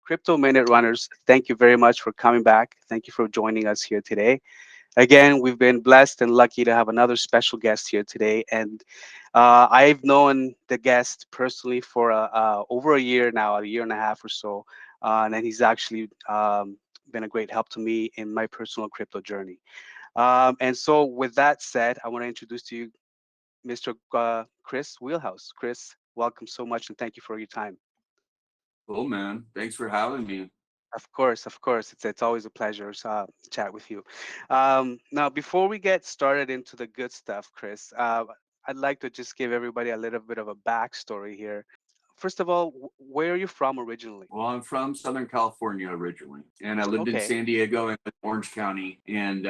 Crypto Minute Runners, thank you very much for coming back. Thank you for joining us here today. Again, we've been blessed and lucky to have another special guest here today. And I've known the guest personally for over a year now, a year and a half or so. And he's actually been a great help to me in my personal crypto journey. And so, with that said, I want to introduce to you Mr. Chris Wheelhouse. Chris, welcome so much and thank you for your time. Cool, man. Thanks for having me. Of course, of course. It's always a pleasure to chat with you. Now, before we get started into the good stuff, Chris, I'd like to just give everybody a little bit of a backstory here. First of all, where are you from originally? Well, I'm from Southern California originally, and I lived in Okay, San Diego and Orange County, and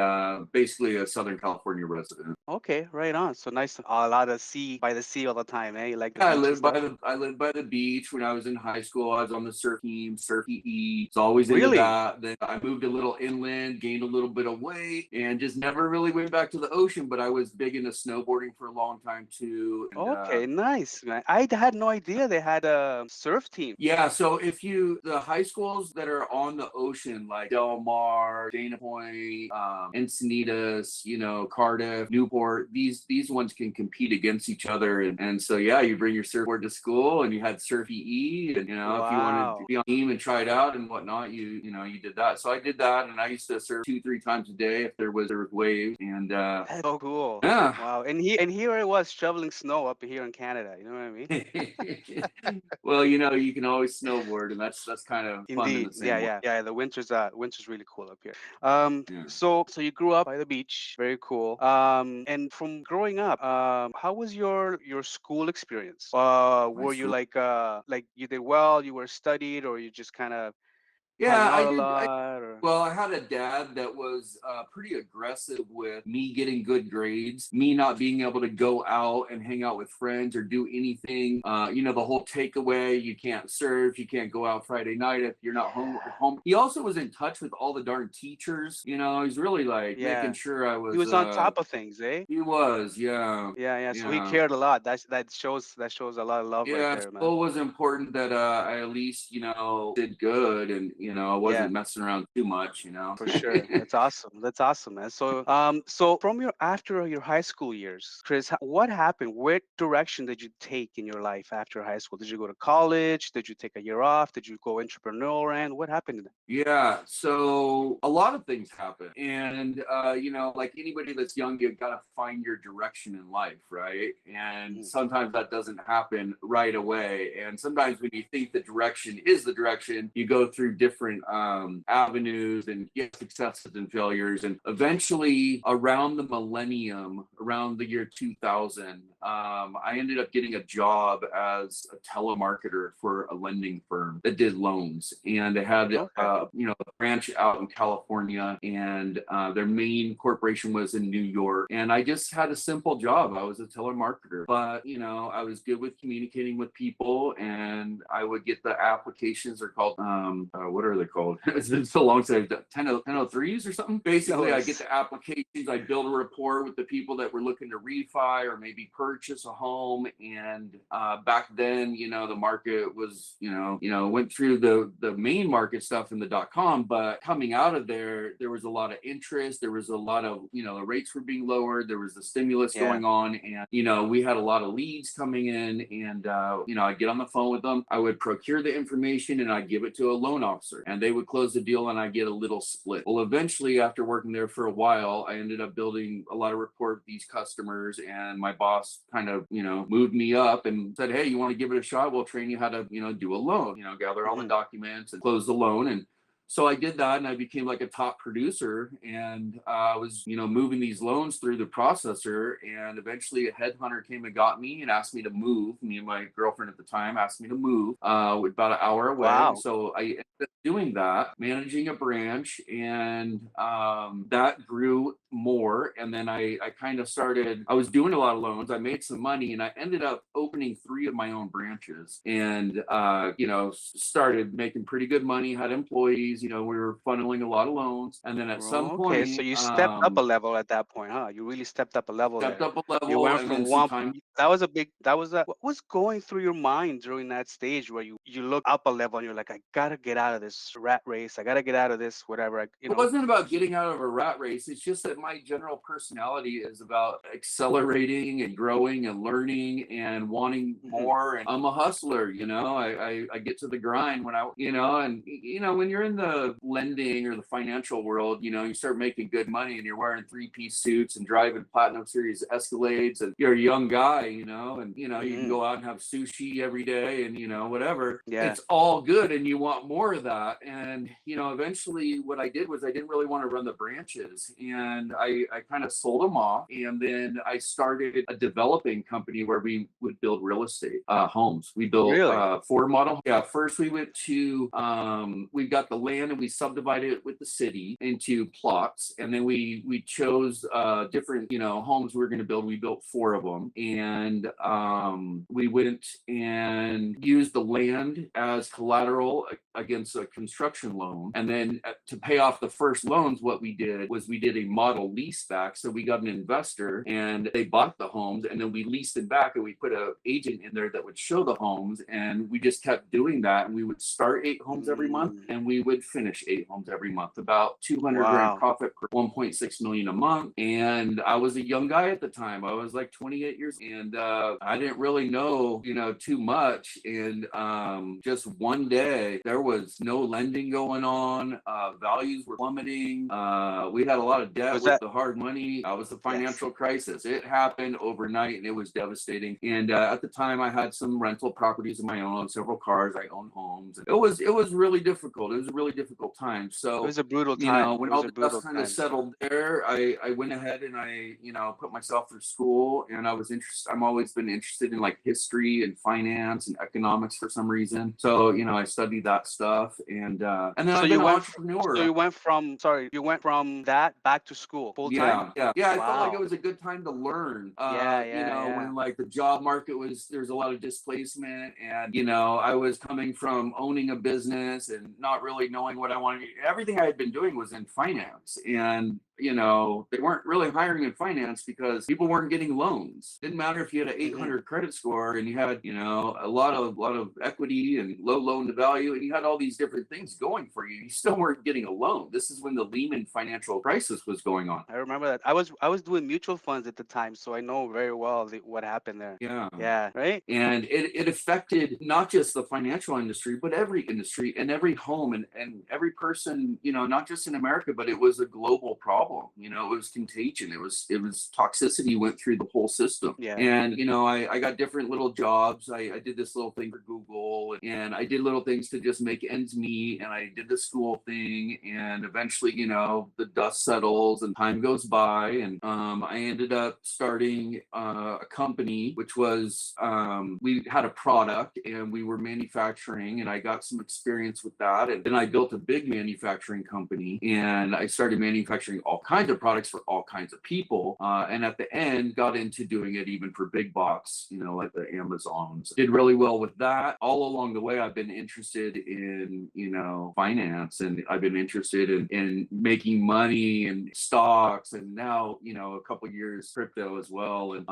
basically a Southern California resident. okay, right on. So nice, a lot of sea by the sea all the time, eh? You like the Yeah, beach and stuff? I lived by the beach when I was in high school. I was on the surf team, surf PE. Was always into Really? that. Then I moved a little inland, gained a little bit of weight, and just never really went back to the ocean. But I was big into snowboarding for a long time too, and Okay, nice, man. I had no idea they had a surf team. yeah, so if you the high schools that are on the ocean, like Del Mar, Dana Point, Encinitas, Cardiff, Newport, these ones can compete against each other, and so yeah, you bring your surfboard to school, and you had surf EE, and if you wanted to Wow. be on team and try it out and whatnot, you did that. So I did that, and I used to surf 2-3 times a day if there was waves, and That's so cool. yeah. Wow. And here I was shoveling snow up here in Canada. You know what I mean? Well, you can always snowboard, and that's kind of fun in Indeed. the Yeah, same way. yeah. Yeah, the winter's really cool up here. Yeah. So you grew up by the beach. Very cool. And from growing up, how was your school experience? My Were you school. like you did well, you were studied, or you just kind of hung Yeah, out a lot, or well, I had a dad that was pretty aggressive with me getting good grades, me not being able to go out and hang out with friends or do anything. The whole takeaway, you can't surf, you can't go out Friday night if you're not home. yeah. Home. He also was in touch with all the darn teachers. He's really like making Yeah. sure I He was. was on top of things, eh? He was, yeah, Yeah, yeah. So he yeah. cared a lot. That shows a lot of love right Yeah, there, man. school was important that I at least, did good and, I Yeah, wasn't messing around too much. for sure. That's awesome. That's awesome, man. So from your after your high school years, Chris, what happened? What direction did you take in your life after high school? Did you go to college? Did you take a year off? Did you go entrepreneurial? And what happened? Yeah, so a lot of things happen. And, like anybody that's young, you got to find your direction in life, right? And Mm, sometimes that doesn't happen right away. And sometimes when you think the direction is the direction, you go through different avenues and get successes and failures. And eventually, around the millennium, around the year 2000, I ended up getting a job as a telemarketer for a lending firm that did loans. And they had okay. a branch out in California, and their main corporation was in New York. And I just had a simple job. I was a telemarketer, but I was good with communicating with people, and I would get the applications. They're called what are they called? It's been so long since I've done 1003s or something. No Basically, I get worries. the applications. I build a rapport with the people that were looking to refi or maybe purchase a home. And back then, the market was, went through the main market stuff in the .com, but coming out of there was a lot of interest. There was a lot of, the rates were being lowered. There was the stimulus Yeah. going on, and we had a lot of leads coming in, and I'd get on the phone with them. I would procure the information and I'd give it to a loan officer, and they would close the deal, and I get a little split. Well, eventually, after working there for a while, I ended up building a lot of rapport with these customers, and my boss kind of, moved me up and said, "Hey, you want to give it a shot? We'll train you how to, do a loan, gather all the Hmm. documents and close the loan." And so I did that, and I became like a top producer, and I was, moving these loans through the processor. And eventually a headhunter came and got me and asked me to move. Me and my girlfriend at the time asked me to move about an hour away. Wow. So I ended up doing that, managing a branch, and that grew more. And then I kind of started, I was doing a lot of loans. I made some money and I ended up opening 3 of my own branches and, started making pretty good money, had employees, we were funneling a lot of loans. And then at some Oh, okay. So point, you stepped up a level at that point, huh? You really stepped up a level stepped there. up a You level went and from then some one. time. That was a big. That was a. What was going through your mind during that stage where you look up a level and you're like, I gotta get out of this rat race. I gotta get out of this whatever. It wasn't about getting out of a rat race. It's just that my general personality is about accelerating and growing and learning and wanting Mhm. more. And I'm a hustler, I get to the grind when when you're in the lending or the financial world, you start making good money and you're wearing 3-piece suits and driving Platinum Series Escalades and you're a young guy, and, you can Mhm. go out and have sushi every day and, whatever. Yeah. It's all good and you want more of that. And, eventually what I did was I didn't really want to run the branches and I kind of sold them off. And then I started a developing company where we would build real estate homes. We built Really? 4 model. Yeah. First we went to, we got the land and we subdivided it with the city into plots. And then we chose different, homes we were going to build. We built 4 of them. And we went and used the land as collateral against a construction loan. And then to pay off the first loans, what we did was we did a model lease back. So we got an investor and they bought the homes and then we leased it back and we put an agent in there that would show the homes. And we just kept doing that. And we would start 8 homes every month Mm. and we would finish 8 homes every month, about 200 grand Wow. profit per 1.6 million a month. And I was a young guy at the time. I was like 28 years and I didn't really know, too much. And just one day there was no lending going on. Values were plummeting. We had a lot of debt Was with that? the hard money. It was the Yes. financial crisis. It happened overnight and it was devastating. And at the time, I had some rental properties of my own, several cars. I owned homes. It was really difficult. It was a really difficult time. It So was a brutal time. It when was all a the dust brutal kind of time. settled there, I went ahead and I, put myself through school and I was interested. I'm always been interested in like history and finance and economics for some reason. So, I studied that stuff and then So I've been you an went. So entrepreneur. you went from. Sorry. You went from that back to school full time. Yeah. I felt like it Wow. was a good time to learn. Yeah. Yeah. Yeah. When like the job market there's a lot of displacement, and I was coming from owning a business and not really knowing what I wanted. Everything I had been doing was in finance, and they weren't really hiring in finance because people weren't getting loans. Didn't matter if you had an Hmm. 800 credit score and you had, a lot of equity and low loan to value, and you had all these different things going for you. You still weren't getting a loan. This is when the Lehman financial crisis was going on. I remember that. I was doing mutual funds at the time, so I know very well what happened there. Yeah. Yeah. Right. And it affected not just the financial industry, but every industry and every home and every person, not just in America, but it was a global problem. It was contagion. It was toxicity went through the whole system. Yeah. And, I got different little jobs. I did this little thing for Google and I did little things to just make ends meet. And I did the school thing. And eventually, the dust settles and time goes by. And I ended up starting a company, which was we had a product and we were manufacturing, and I got some experience with that. And then I built a big manufacturing company and I started manufacturing all kinds of products for all kinds of people. And at the end, got into doing it even for big box, like the Amazons. Did really well with that. All along the way, I've been interested in, finance, and I've been interested in making money and stocks, and now, a couple years crypto as well. And,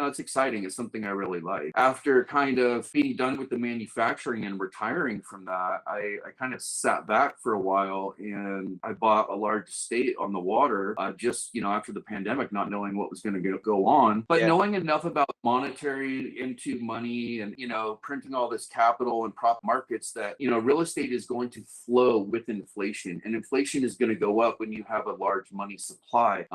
it's exciting. It's something I really like. After kind of being done with the manufacturing and retiring from that, I kind of sat back for a while and I bought a large estate on the water, just, after the pandemic, not knowing what was going to go on, but Yeah. knowing enough about monetary into money and, printing all this capital and prop markets that, real estate is going to flow with inflation, and inflation is going to go up when you have a large money supply,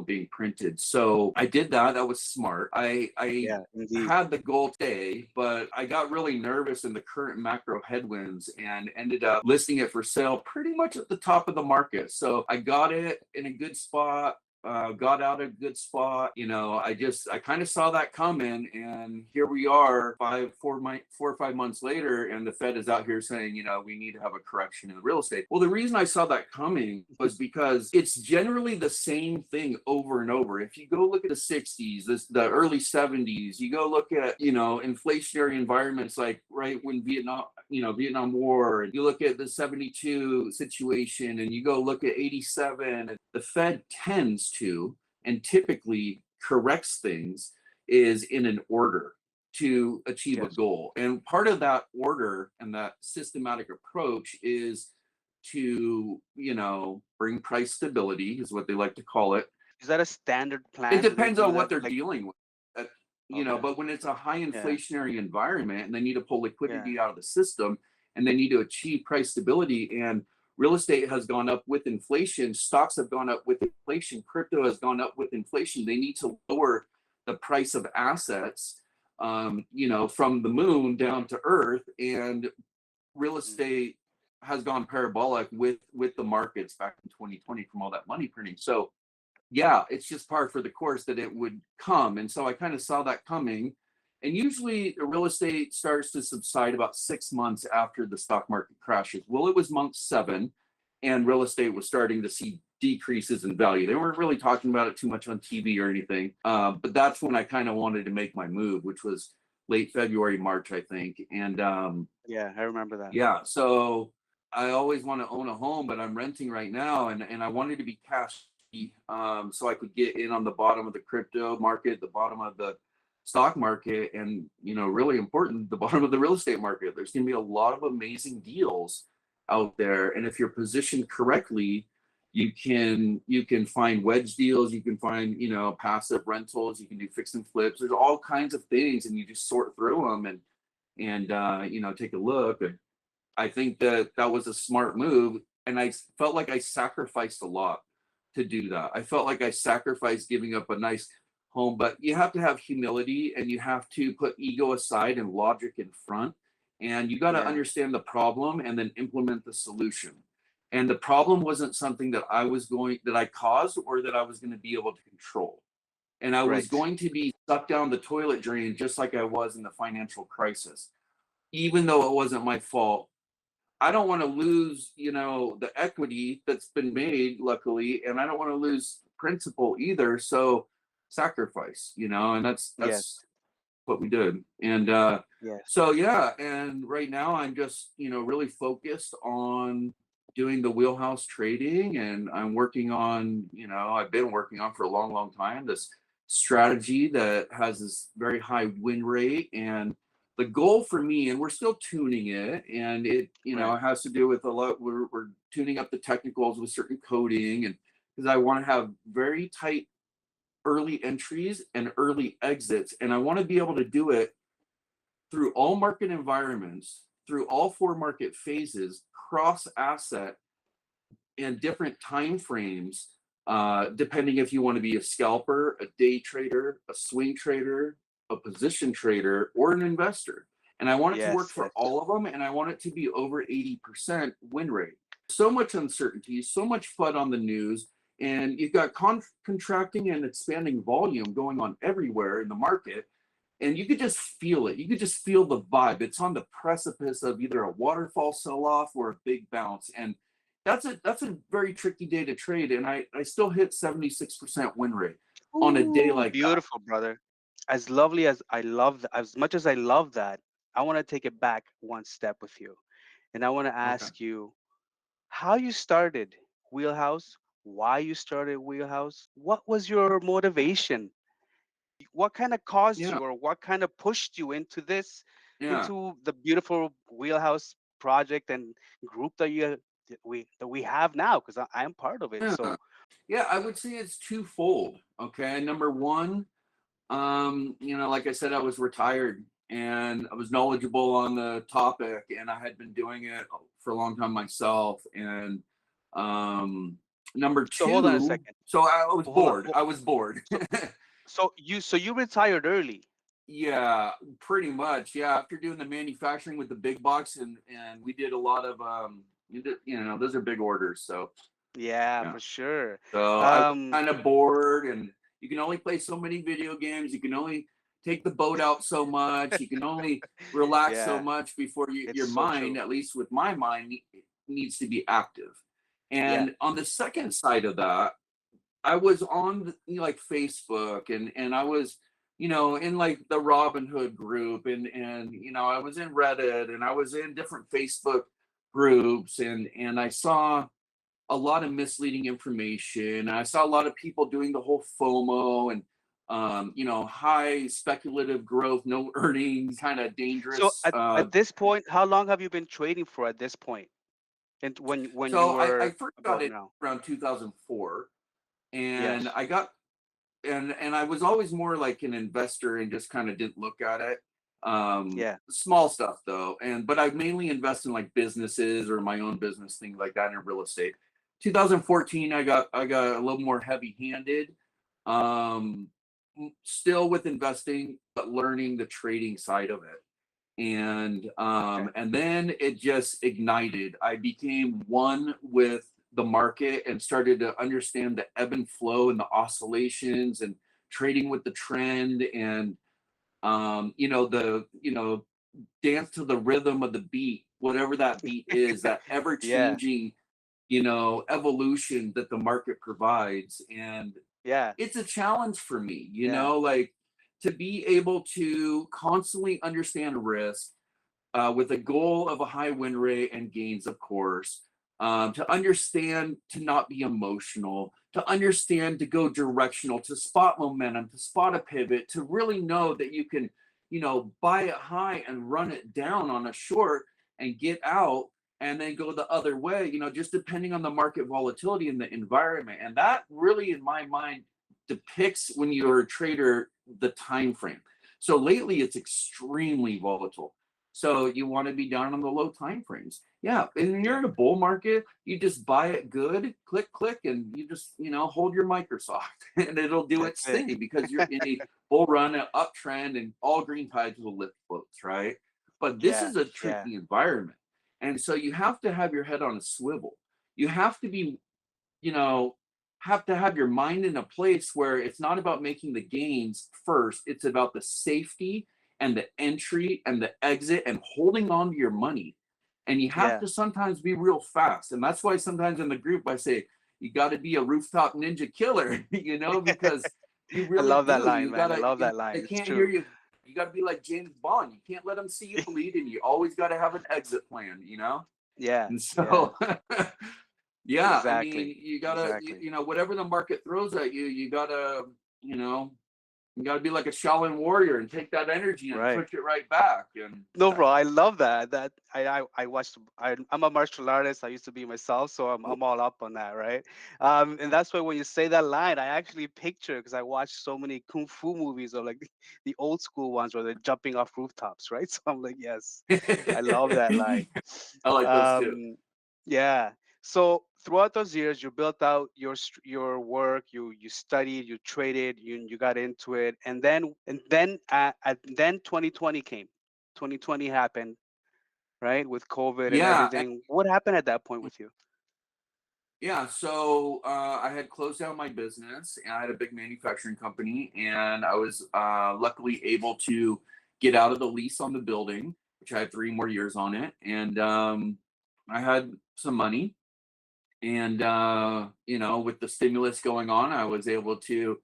being printed. So I did that. That was smart. I Yeah. Indeed. had the goal today, but I got really nervous in the current macro headwinds and ended up listing it for sale pretty much at the top of the market. So I got it in a good spot. got out a good spot. I kind of saw that coming, and here we are 4 or 5 months later, and the Fed is out here saying, we need to have a correction in the real estate. Well, the reason I saw that coming was because it's generally the same thing over and over. If you go look at the 60s, the early 70s, you go look at, inflationary environments like right when Vietnam War, and you look at the 72 situation, and you go look at 87, the Fed tends to and typically corrects things is in an order to achieve a Yes. goal. And part of that order and that systematic approach is to, bring price stability, is what they like to call it. Is that a standard It plan? Do they depends do on what that? they're Like, dealing with. okay. But when it's a high Yeah. inflationary environment and they need to pull Yeah. liquidity out of the system and they need to achieve price stability, and real estate has gone up with inflation, stocks have gone up with inflation, crypto has gone up with inflation, they need to lower the price of assets, from the moon down to earth. And real Mm. estate has gone parabolic with the markets back in 2020 from all that money printing. So yeah, it's just par for the course that it would come. And so I kind of saw that coming. And usually the real estate starts to subside about 6 months after the stock market crashes. Well, it was month 7, and real estate was starting to see decreases in value. They weren't really talking about it too much on TV or anything. But that's when I kind of wanted to make my move, which was late February, March, I think. And Yeah, I remember that. yeah, so I always want to own a home, but I'm renting right now, and I wanted to be cash, so I could get in on the bottom of the crypto market, the bottom of the stock market, and really important, the bottom of the real estate market. There's going to be a lot of amazing deals out there, and if you're positioned correctly, you can find wedge deals, you can find passive rentals, you can do fix and flips. There's all kinds of things, and you just sort through them and take a look. And I think that was a smart move, and I felt like I sacrificed a lot to do that. I felt like I sacrificed giving up a nice home, but you have to have humility, and you have to put ego aside and logic in front, and you got to Yeah. understand the problem and then implement the solution. And the problem wasn't something that I caused or that I was going to be able to control. And I was Right. going to be sucked down the toilet drain just like I was in the financial crisis, even though it wasn't my fault. I don't want to lose, the equity that's been made, luckily, and I don't want to lose principal either. So sacrifice, and that's Yes. what we did. And Yes. so yeah, and right now I'm just, really focused on doing the wheelhouse trading, and I'm working on, I've been working on for a long, long time this strategy that has this very high win rate. And the goal for me, and we're still tuning it, and it, Right. it has to do with a lot. We're tuning up the technicals with certain coding, and because I want to have very tight early entries and early exits. And I want to be able to do it through all market environments, through all 4 market phases, cross asset, and different time frames, depending if you want to be a scalper, a day trader, a swing trader, a position trader, or an investor. And I want it to work Yes. for Yes. all of them, and I want it to be over 80% win rate. So much uncertainty, so much FUD on the news, and you've got contracting and expanding volume going on everywhere in the market. And you could just feel it. You could just feel the vibe. It's on the precipice of either a waterfall sell-off or a big bounce. And that's a very tricky day to trade. And I still hit 76% win rate on a day Ooh, like that. beautiful, brother. As lovely as I love that, as much as I love that, I want to take it back one step with you. And I want to Okay. ask you how you started Wheelhouse, why you started Wheelhouse, what was your motivation? What kind of caused Yeah. you or what kind of pushed you into this, Yeah. into the beautiful Wheelhouse project and group that we have now? Because I'm part of it. Yeah. So Yeah. I would say it's twofold. Okay. Number one, like I said, I was retired and I was knowledgeable on the topic, and I had been doing it for a long time myself. And um, number so hold on a two, second. so I was Hold on. bored. I was bored. So so you retired early. Yeah, pretty much. Yeah, after doing the manufacturing with the big box, and we did a lot of those are big orders. So Yeah, Yeah. for sure. So I was Um, kind of bored, and you can only play so many video games. You can only take the boat out so much. You can only relax so yeah, much before it's your so mind, true. at least with my mind, needs to be active. Yeah. And on the second side of that, I was on like Facebook, and I was, in like the Robin Hood group, and I was in Reddit, and I was in different Facebook groups, and I saw a lot of misleading information. I saw a lot of people doing the whole FOMO and high speculative growth, no earnings, kind of So dangerous. at this point, how long have you been trading for at this point? And when you So I were first got about it now? around 2004, and Yes. I got and I was always more like an investor and just kind of didn't look at it. Yeah. Small stuff though, but I mainly invest in like businesses or my own business, things like that, in real estate. 2014, I got a little more heavy handed. Um, Still with investing, but learning the trading side of it. Okay. And then it just ignited. I became one with the market and started to understand the ebb and flow and the oscillations and trading with the trend, and the dance to the rhythm of the beat, whatever that beat is, that ever Yeah. changing evolution that the market provides. And Yeah. it's a challenge for me, Yeah. like, to be able to constantly understand risk, with a goal of a high win rate and gains, of course. To understand, to not be emotional, to understand, to go directional, to spot momentum, to spot a pivot, to really know that you can, buy it high and run it down on a short and get out and then go the other way, just depending on the market volatility and the environment. And that really, in my mind, depicts, when you're a trader, the time frame. So lately it's extremely volatile. So you want to be down on the low time frames. Yeah. And when you're Yeah. in a bull market, you just buy it good, click, click, and you just, hold your Microsoft and it'll do That's its it. thing, because you're in a bull run, an uptrend, and all green tides will lift boats, right? But this Yeah. is a Yeah. tricky environment. And so you have to have your head on a swivel. You have to be, you know, have to have your mind in a place where it's not about making the gains first. It's about the safety and the entry and the exit and holding on to your money. And you have Yeah. to sometimes be real fast. And that's why sometimes in the group I say, you got to be a rooftop ninja killer, because you I really love that do. line, You man. I gotta, love that they line. It's can't hear true. you. You gotta be like James Bond. You can't let them see you bleed, and you always got to have an exit plan. Yeah. And Yeah. so, yeah, I Exactly. mean, you gotta, Exactly. whatever the market throws at you, you know, you gotta be like a Shaolin warrior and take that energy and Right. push it right back. And No, bro, I love that. I watched. I'm a martial artist. I used to be myself, so I'm all up on that, right? And that's why when you say that line, I actually picture, because I watched so many kung fu movies, or like the old school ones where they're jumping off rooftops, right? So I'm like, yes, I love that line. I like those too. Um, yeah. So throughout those years, you built out your work. You studied, you traded, you got into it, and then 2020 came. 2020 happened, right, with COVID and Yeah, everything. What happened at that point with you? yeah. So I had closed down my business, and I had a big manufacturing company, and I was luckily able to get out of the lease on the building, which I had 3 more years on it, and I had some money. And with the stimulus going on, I was able to,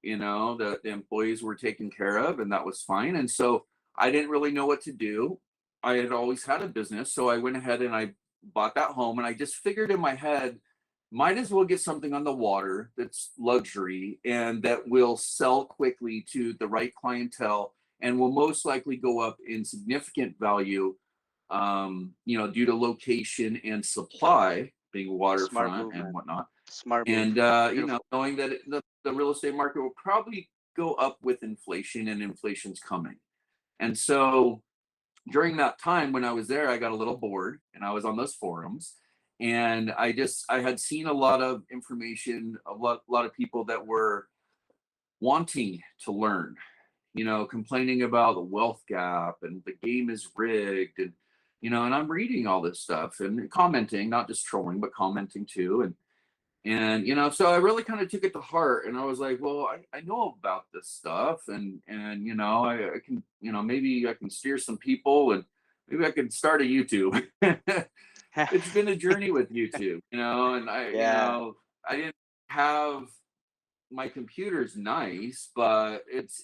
the employees were taken care of, and that was fine. And so I didn't really know what to do. I had always had a business, so I went ahead and I bought that home, and I just figured in my head, might as well get something on the water that's luxury and that will sell quickly to the right clientele and will most likely go up in significant value, due to location and supply, being Smart waterfront move, and man. whatnot. Smart move. And, Beautiful. knowing that the real estate market will probably go up with inflation, and inflation's coming. And so during that time when I was there, I got a little bored, and I was on those forums. And I had seen a lot of information, a lot of people that were wanting to learn, complaining about the wealth gap and the game is rigged, and I'm reading all this stuff and commenting, not just trolling, but commenting too. And so I really kind of took it to heart, and I was like, well, I know about this stuff, and I can, maybe I can steer some people, and maybe I can start a YouTube. It's been a journey with YouTube, and Yeah. I didn't have, my computer's nice, but it's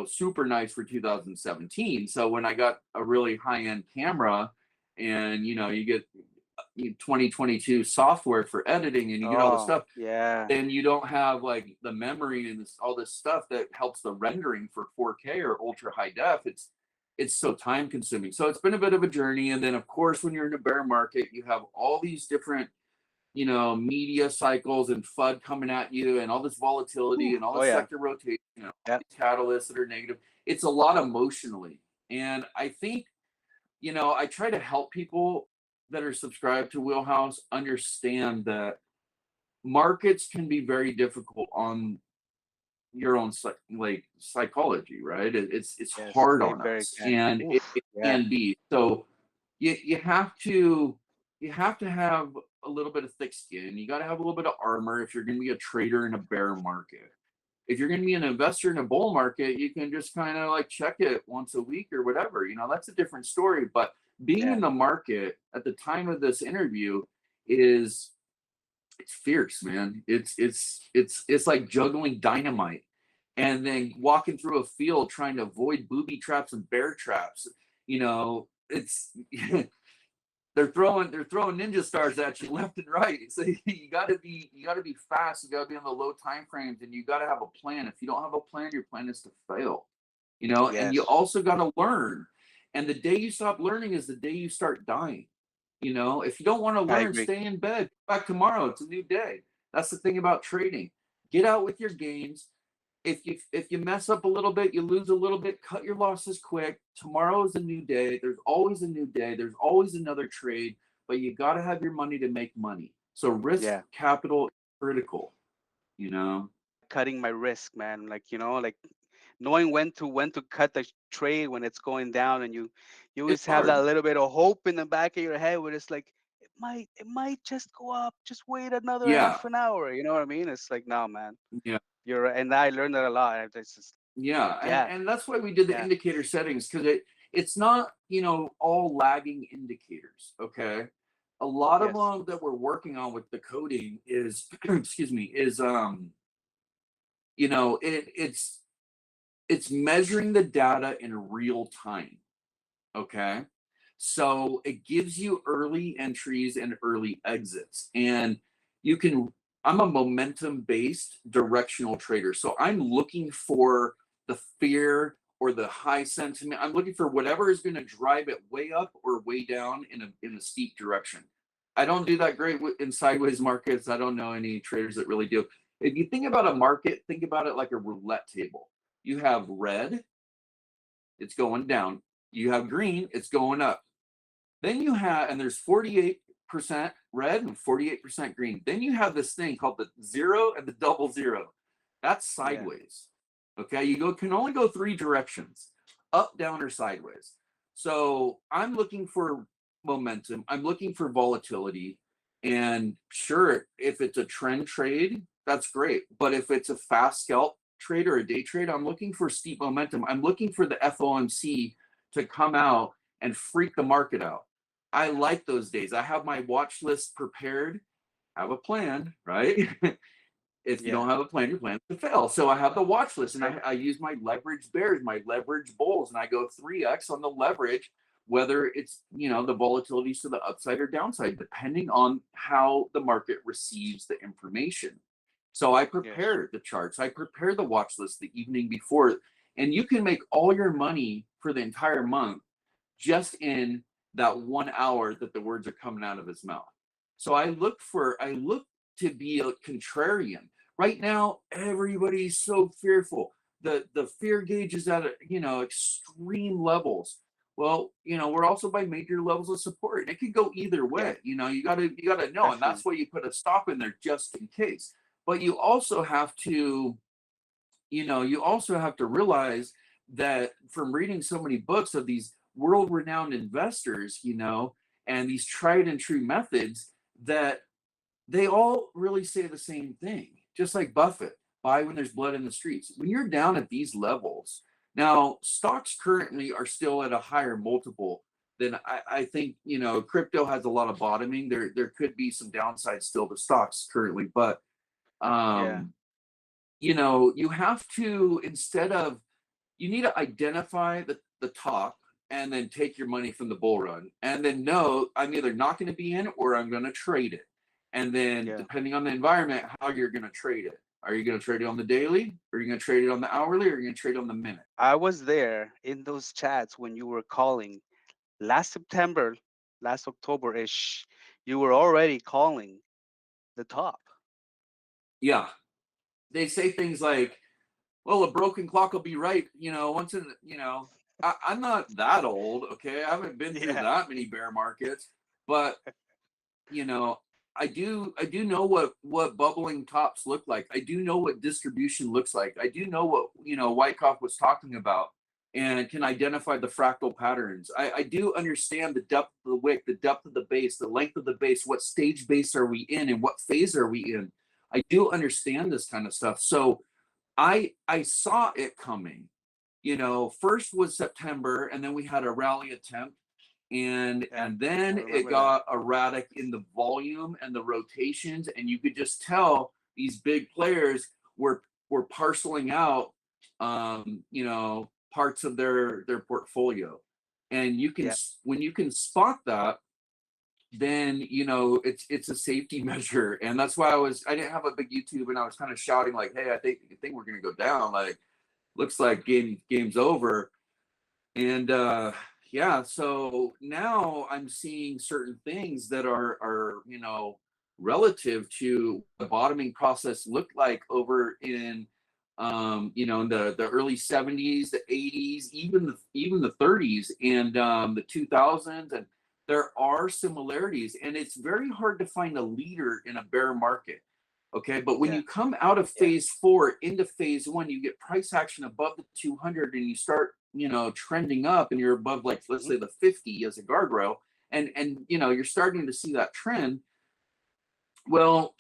super nice for 2017. So when I got a really high-end camera, and you get 2022 software for editing, and you get all this Oh, stuff, yeah. then you don't have like the memory and all this stuff that helps the rendering for 4K or ultra high def. It's so time consuming. So it's been a bit of a journey. And then of course, when you're in a bear market, you have all these different media cycles and FUD coming at you, and all this volatility Whew. and all Oh, this yeah. sector rotation, all Yeah. these catalysts that are negative. It's a lot emotionally. And I think, I try to help people that are subscribed to Wheelhouse understand that markets can be very difficult on your own like psychology, right? It's Yes. hard They on very us, can. and Oof. it Yeah. can be. So you have to have a little bit of thick skin. You got to have a little bit of armor if you're going to be a trader in a bear market. If you're going to be an investor in a bull market, you can just kind of like check it once a week or whatever. That's a different story. But being Yeah. in the market at the time of this interview is, it's fierce, man. It's like juggling dynamite and then walking through a field trying to avoid booby traps and bear traps. It's they're throwing ninja stars at you left and right. So you gotta be fast. You gotta be on the low time frames, and you gotta have a plan. If you don't have a plan, your plan is to fail. And you Yes. also gotta learn. And the day you stop learning is the day you start dying. If you don't want to I learn, agree. stay in bed. Come back tomorrow. It's a new day. That's the thing about trading. Get out with your gains. If you mess up a little bit, you lose a little bit, cut your losses quick. Tomorrow is a new day. There's always a new day. There's always another trade, but you got to have your money to make money. So risk Yeah. capital is critical, you know? Cutting my risk, man. Like, like knowing when to cut the trade when it's going down, and you It's always have that hard. little bit of hope in the back of your head where it's like it might just go up. Just wait another Yeah. half an hour. You know what I mean? It's like, no, man. Yeah. You're right. And I learned that a lot. It's just, Yeah, and yeah. and that's why we did the Yeah. indicator settings, because it's not, all lagging indicators. Okay, a lot of Yes. them that we're working on with the coding is excuse me, is it's measuring the data in real time. Okay, so it gives you early entries and early exits, and you can. I'm a momentum based directional trader, so I'm looking for the fear or the high sentiment. I'm looking for whatever is going to drive it way up or way down in a steep direction. I don't do that great in sideways markets. I don't know any traders that really do. If you think about a market, think about it like a roulette table. You have red, it's going down. You have green, it's going up. Then you have, and there's 48% red and 48% green. Then you have this thing called the zero and the double zero. That's Yeah. sideways. Okay, can only go three directions: up, down, or sideways. So I'm looking for momentum. I'm looking for volatility. And sure, if it's a trend trade, that's great. But if it's a fast scalp trade or a day trade, I'm looking for steep momentum. I'm looking for the FOMC to come out and freak the market out. I like those days. I have my watch list prepared, have a plan, right? If you Yeah. don't have a plan, your plan to fail. So I have the watch list, and Right. I use my leverage bears, my leverage bulls, and I go 3x on the leverage, whether it's, the volatilities to the upside or downside, depending on how the market receives the information. So I Yes. prepare the charts, I prepare the watch list the evening before, and you can make all your money for the entire month just in that 1 hour that the words are coming out of his mouth. So I look to be a contrarian. Right now, everybody's so fearful. The fear gauge is at extreme levels. Well, we're also by major levels of support. It could go either Yeah. way. You gotta know, and that's Definitely. why you put a stop in there just in case. But you also have to realize that from reading so many books of these world renowned investors, and these tried and true methods, that they all really say the same thing, just like Buffett, buy when there's blood in the streets. When you're down at these levels, now stocks currently are still at a higher multiple than I think, crypto has a lot of bottoming. There could be some downside still to stocks currently, but Yeah. um, you have to, instead of, you need to identify the top and then take your money from the bull run and then know I'm either not going to be in or I'm going to trade it. And then Yeah. depending on the environment, how you're going to trade it. Are you going to trade it on the daily? Or are you going to trade it on the hourly? Or are you going to trade it on the minute? I was there in those chats when you were calling last September, last October-ish. You were already calling the top. Yeah. They say things like, well, a broken clock will be right, once in, I'm not that old. Okay. I haven't been through Yeah. that many bear markets, but you know, I do know what bubbling tops look like. I do know what distribution looks like. I do know what Wyckoff was talking about, and can identify the fractal patterns. I do understand the depth of the wick, the depth of the base, the length of the base, what stage base are we in, and what phase are we in. I do understand this kind of stuff. So I saw it coming. First was September, and then we had a rally attempt, and Yeah. and I then it remember that. got erratic in the volume and the rotations, and you could just tell these big players were parceling out, parts of their portfolio, and Yeah. when you can spot that, then it's a safety measure. And that's why I didn't have a big YouTube, and I was kind of shouting like, hey, I think we're gonna go down, like looks like game's over. And yeah, so now I'm seeing certain things that are relative to the bottoming process looked like over in the early 70s, the 80s, even the 30s, and the 2000s. And there are similarities, and it's very hard to find a leader in a bear market. Okay, but when Yeah. you come out of Yeah. phase four into phase one, you get price action above the 200, and you start, trending up, and you're above, like, let's Hmm. say the 50 as a guardrail, and you're starting to see that trend. Well,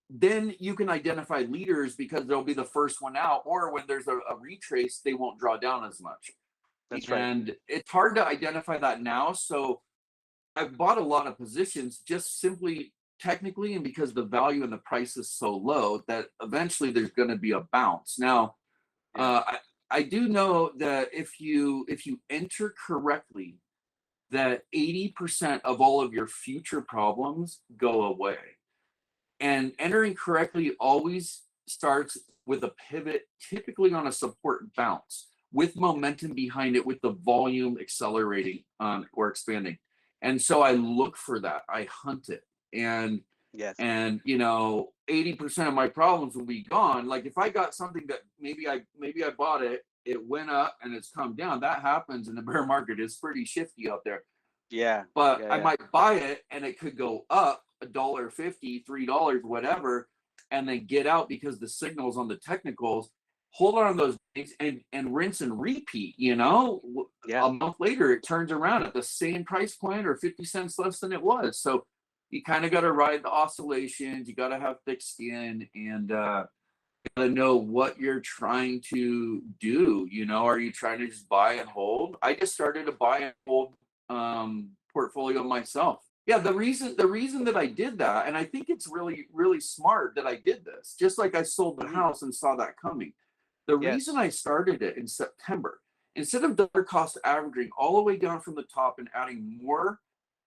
then you can identify leaders because they'll be the first one out, or when there's a retrace, they won't draw down as much. That's right. And it's hard to identify that now. So I've bought a lot of positions just simply technically, and because the value and the price is so low that eventually there's going to be a bounce. Now, Yeah. I do know that if you enter correctly, that 80% of all of your future problems go away. And entering correctly always starts with a pivot, typically on a support bounce, with momentum behind it, with the volume accelerating or expanding. And so I look for that. I hunt it. And Yes. and 80% of my problems will be gone. Like if I got something that maybe I bought it, it went up and it's come down. That happens in the bear market. It's pretty shifty out there. Yeah. But Yeah. I Yeah. might buy it and it could go up $1.50, $3, whatever, and then get out because the signals on the technicals. Hold on to those things and rinse and repeat. Yeah. A month later it turns around at the same price point or 50 cents less than it was. So you kind of got to ride the oscillations. You got to have thick skin, and got to know what you're trying to do. Are you trying to just buy and hold? I just started a buy and hold portfolio myself. Yeah, the reason that I did that, and I think it's really really smart that I did this, just like I sold the Hmm. house and saw that coming. The reason Yes. I started it in September, instead of dollar cost averaging all the way down from the top and adding more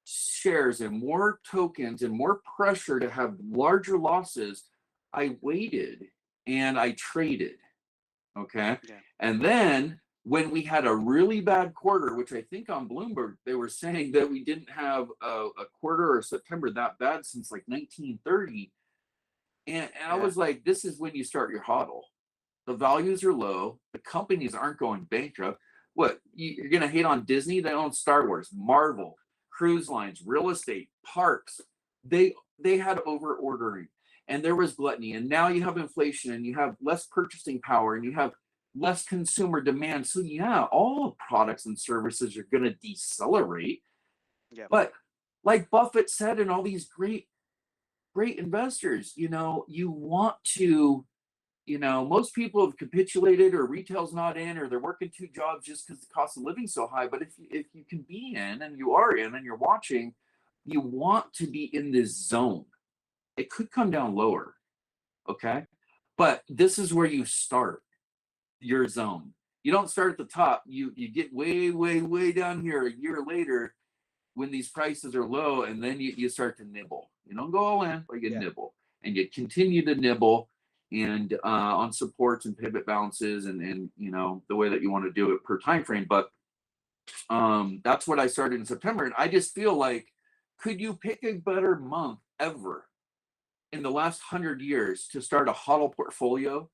shares and more tokens and more pressure to have larger losses, I waited and I traded. Okay. Yeah. And then when we had a really bad quarter, which I think on Bloomberg, they were saying that we didn't have a quarter or September that bad since like 1930. And I Yeah. was like, this is when you start your hodl. The values are low. The companies aren't going bankrupt. What, you're going to hate on Disney? They own Star Wars, Marvel, cruise lines, real estate, parks. They had over ordering, and there was gluttony. And now you have inflation, and you have less purchasing power, and you have less consumer demand. So yeah, all products and services are going to decelerate. Yeah. But like Buffett said, and all these great great investors. You want to, most people have capitulated, or retail's not in, or they're working two jobs just because the cost of living's so high. But if you can be in, and you are in, and you're watching, you want to be in this zone. It could come down lower, okay? But this is where you start your zone. You don't start at the top. You get way, way, way down here a year later when these prices are low, and then you start to nibble. You don't go all in, but you Yeah. nibble, and you continue to nibble, and on supports and pivot bounces, and the way that you want to do it per time frame. But that's what I started in September, and I just feel like, could you pick a better month ever in the last 100 years to start a hodl portfolio?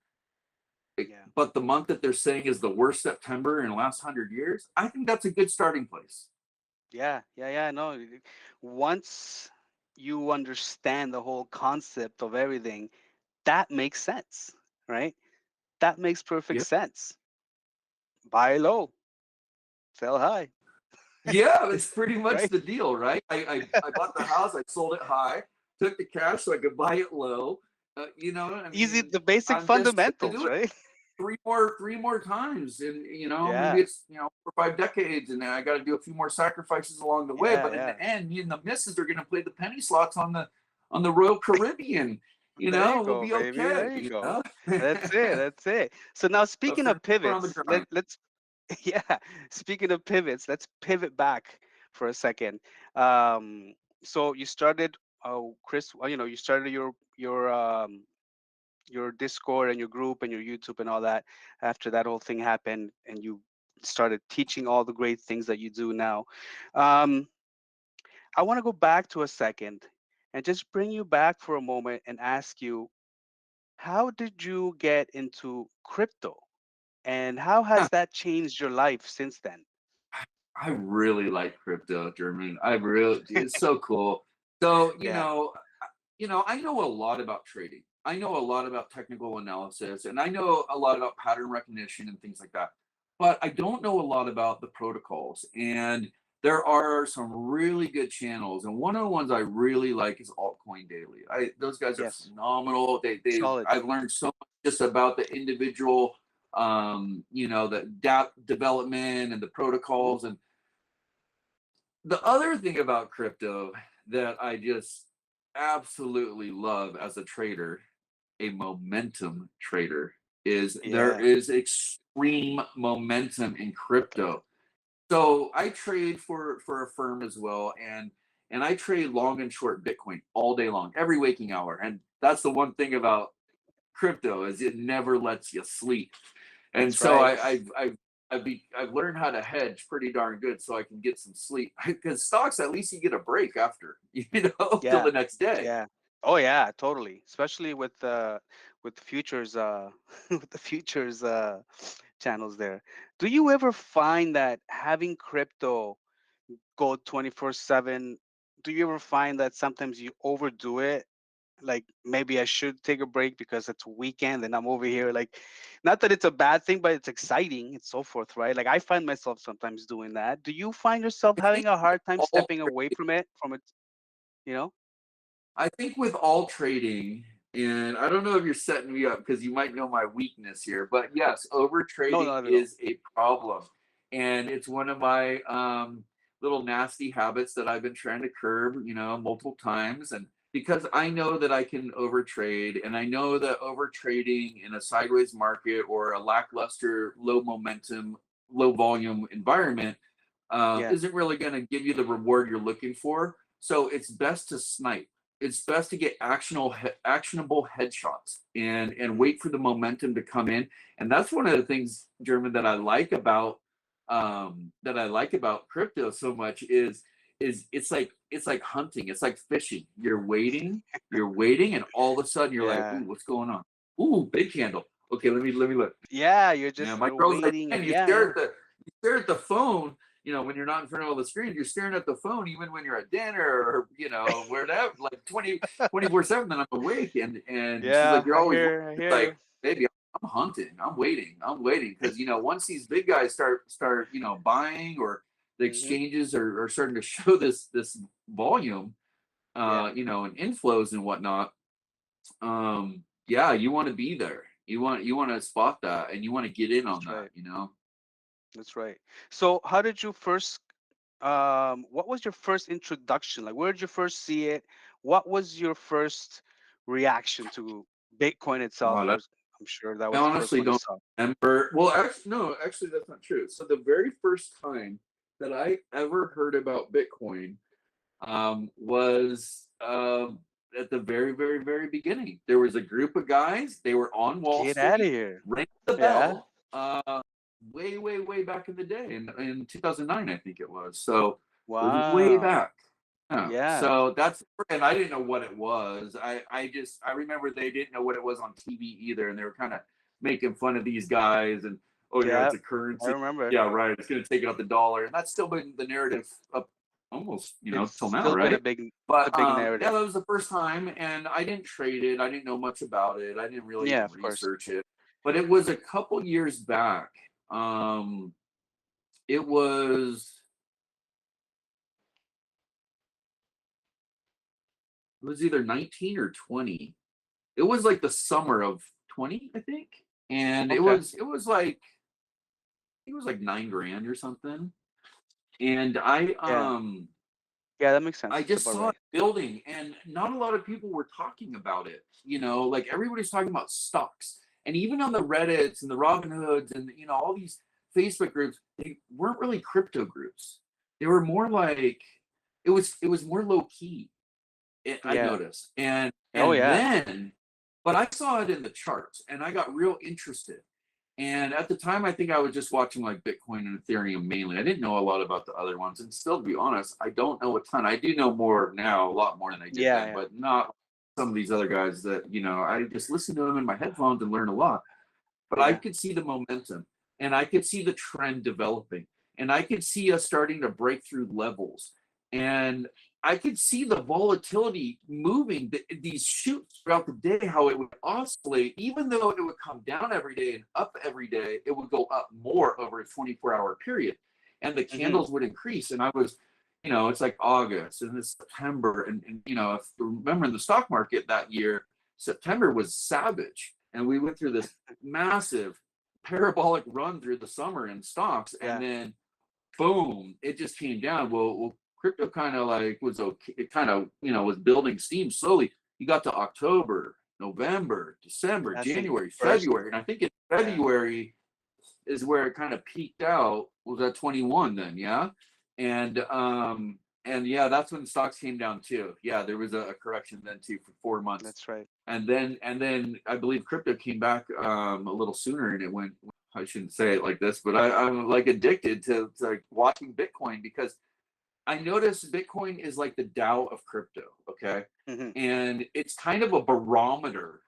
Yeah. But the month that they're saying is the worst September in the last 100 years, I think that's a good starting place. Yeah. Yeah. Yeah. No, once you understand the whole concept of everything, that makes sense, right? That makes perfect Yeah. sense. Buy low, sell high, Yeah, that's pretty much right? the deal, right? I bought the house, I sold it high, took the cash so I could buy it low. I Easy, mean, the basic I'm just gonna fundamentals, do it right? three more times, and maybe Yeah. it's for 5 decades, and then I got to do a few more sacrifices along the way. Yeah. But in Yeah. the end, me and the missus are gonna play the penny slots on the Royal Caribbean. There you We'll go, be baby. okay. There you go. That's it. That's it. So now, But speaking for of now, we're on the pivots, grind. let's yeah. Speaking of pivots, let's pivot back for a second. Um, so you started, Chris. You started your Discord and your group and your YouTube and all that after that whole thing happened, and you started teaching all the great things that you do now. Um, I want to go back to a second and just bring you back for a moment and ask you, how did you get into crypto? And how has that changed your life since then? I really like crypto, German. It's so cool. So, Yeah. I know a lot about trading. I know a lot about technical analysis, and I know a lot about pattern recognition and things like that. But I don't know a lot about the protocols. And there are some really good channels, and one of the ones I really like is Altcoin Daily. Those guys are Yes. phenomenal. Solid. I've learned so much just about the individual, the development and the Hmm. protocols. And the other thing about crypto that I just absolutely love as a trader, a momentum trader, is there Yeah. is extreme momentum in crypto. So I trade for a firm as well, and I trade long and short Bitcoin all day long, every waking hour. And that's the one thing about crypto, is it never lets you sleep. And That's so right. I've learned how to hedge pretty darn good so I can get some sleep. Because stocks, at least you get a break after, till Yeah. the next day. Yeah. Oh yeah, totally. Especially with the futures with the futures channels there. Do you ever find that having crypto go 24/7, do you ever find that sometimes you overdo it? Like maybe I should take a break because it's a weekend and I'm over here, like, not that it's a bad thing, but it's exciting and so forth, right? Like I find myself sometimes doing that. Do you find yourself I having think a hard time all stepping away from it, you know? I think with all trading, and I don't know if you're setting me up because you might know my weakness here, but yes, over No, trading not at all. is a problem. And it's one of my little nasty habits that I've been trying to curb, multiple times. And because I know that I can overtrade, and I know that overtrading in a sideways market or a lackluster, low momentum, low volume environment Yeah. isn't really going to give you the reward you're looking for. So it's best to snipe. It's best to get actionable headshots, and Mhm. wait for the momentum to come in. And that's one of the things, German, that I like about crypto so much is it's like hunting. It's like fishing. You're waiting, and all of a sudden you're like, Yeah. ooh, what's going on? Ooh, big candle. Okay, let me look. Yeah, Yeah, my you're girl's like, waiting, man, and yeah, yeah. you stare at the phone, when you're not in front of all the screens, you're staring at the phone even when you're at dinner, or wherever, like 24/7. Then I'm awake, and she's like, Yeah, you're I always hear I it's hear like, you. baby, I'm hunting, I'm waiting, because once these big guys start buying, or the Mhm. exchanges are starting to show this volume, Yeah, and inflows and whatnot, yeah, you want to be there. You want to spot that, and you want to get in on that's that, right. you know. That's right. So, how did you first? What was your first introduction? Like, where did you first see it? What was your first reaction to Bitcoin itself? Wow, that, Because I'm sure that I was the first honestly one you don't saw. remember. Well, actually, no, actually, that's not true. So the very first time that I ever heard about Bitcoin was at the very, very, very beginning. There was a group of guys. They were on Wall Get out of Street, here. rang the Yeah. bell. Way, way, way back in the day, in 2009, I think it was. So it was way Wow. back. Yeah. Yeah. So that's, and I didn't know what it was. I remember they didn't know what it was on TV either, and they were kind of making fun of these guys, and oh yeah, Yeah. it's a I currency. remember. Yeah, right. It's going to take out the dollar, and that's still been the narrative up almost It's till now, still been right? a But big yeah, narrative. that was the first time, and I didn't trade it. I didn't know much about it. I didn't really Yeah, even of course. research it. But it was a couple years back. It was either 19 or 20. It was like the summer of 20, I think. And it Okay. was it was like it was like 9 grand or something. And I Yeah. um Yeah, that makes I sense. It's just about saw it right. building, and not a lot of people were talking about it. Like everybody's talking about stocks. And even on the Reddits and the Robin Hoods and all these Facebook groups, they weren't really crypto groups. They were more like it was more low key. I Yeah. noticed. And Oh and yeah. then but I saw it in the charts and I got real interested. And at the time, I think I was just watching like Bitcoin and Ethereum mainly. I didn't know a lot about the other ones. And still, to be honest, I don't know a ton. I do know more now, a lot more than I did Yeah. then, Yeah. but not some of these other guys that, I just listen to them in my headphones and learn a lot. But I Yeah. could see the momentum and I could see the trend developing and I could see us starting to break through levels. And I could see the volatility moving, these shoots throughout the day, how it would oscillate, even though it would come down every day and up every day, it would go up more over a 24-hour period. And the Hmm. candles would increase. And I was, it's like August and it's September. And if you remember in the stock market that year, September was savage. And we went through this massive parabolic run through the summer in stocks. And Yeah. then boom, it just came down. Well, crypto kind of like was okay. It kind of, was building steam slowly. You got to October, November, December, I think January, first. February. And I think in Yeah. February is where it kind of peaked out. Was at 21 then, yeah? And yeah, that's when stocks came down too. Yeah, there was a correction then too for 4 months. That's right. And then I believe crypto came back a little sooner, and it went. I shouldn't say it like this, but I'm like addicted to like watching Bitcoin because I noticed Bitcoin is like the Dow of crypto, okay? Hmm. And it's kind of a barometer,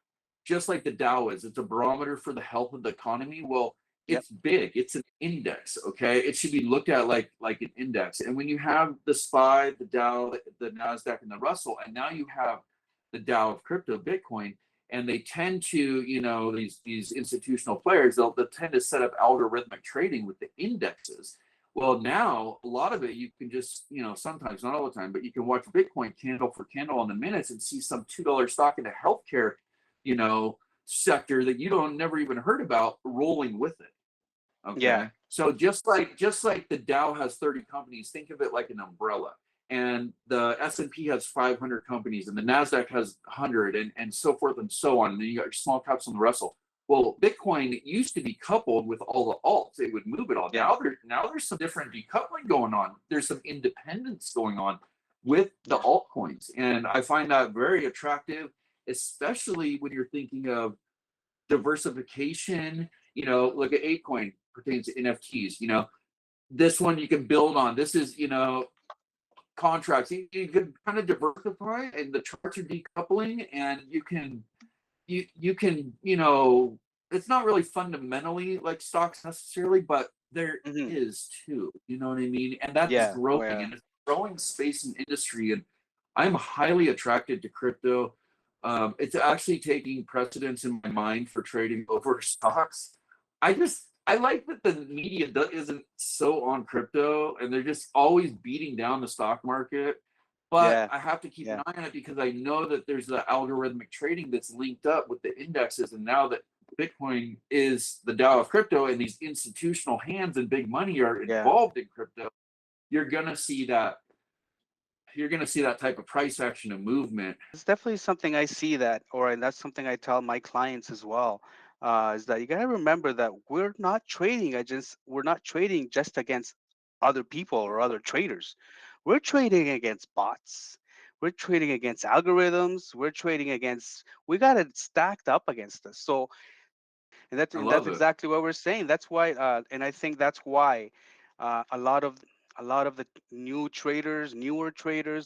just like the Dow is. It's a barometer for the health of the economy. Well, Yep. it's big. It's an index, okay? It should be looked at like an index. And when you have the SPY, the Dow, the Nasdaq, and the Russell, and now you have the Dow of crypto, Bitcoin, and they tend to, these institutional players, they'll tend to set up algorithmic trading with the indexes. Well, now a lot of it you can just, sometimes, not all the time, but you can watch Bitcoin candle for candle on the minutes and see some $2 stock in the healthcare, you know, sector that you don't never even heard about rolling with it. Yeah. Okay. So just like the Dow has 30 companies, think of it like an umbrella. And the S&P has 500 companies and the Nasdaq has 100 and so forth and so on. And then you got your small caps on the Russell. Well, Bitcoin used to be coupled with all the alts. It would move it all. Yeah. Now there's some different decoupling going on. There's some independence going on with the Yeah. altcoins. And I find that very attractive, especially when you're thinking of diversification. Look at ApeCoin pertains to NFTs. This one you can build on. This is, contracts. You can kind of diversify, and the charts are decoupling, and you can, it's not really fundamentally like stocks necessarily, but there Hmm. is too. You know what I mean? And that's Yeah. Oh growing, yeah. and it's a growing space and industry. And I'm highly attracted to crypto. It's actually taking precedence in my mind for trading over stocks. I like that the media isn't so on crypto, and they're just always beating down the stock market. but Yeah. I have to keep an Yeah. eye on it because I know that there's the algorithmic trading that's linked up with the indexes. And now that Bitcoin is the Dow of crypto and these institutional hands and big money are Yeah. involved in crypto, you're gonna see that type of price action and movement. It's definitely something I see that, or and that's something I tell my clients as well. Is that you gotta remember that we're not trading just against other people or other traders. We're trading against bots. We're trading against algorithms. We're trading against. We got it stacked up against us. So I and that's love it. exactly what we're saying. That's why, and I think that's why a lot of the newer traders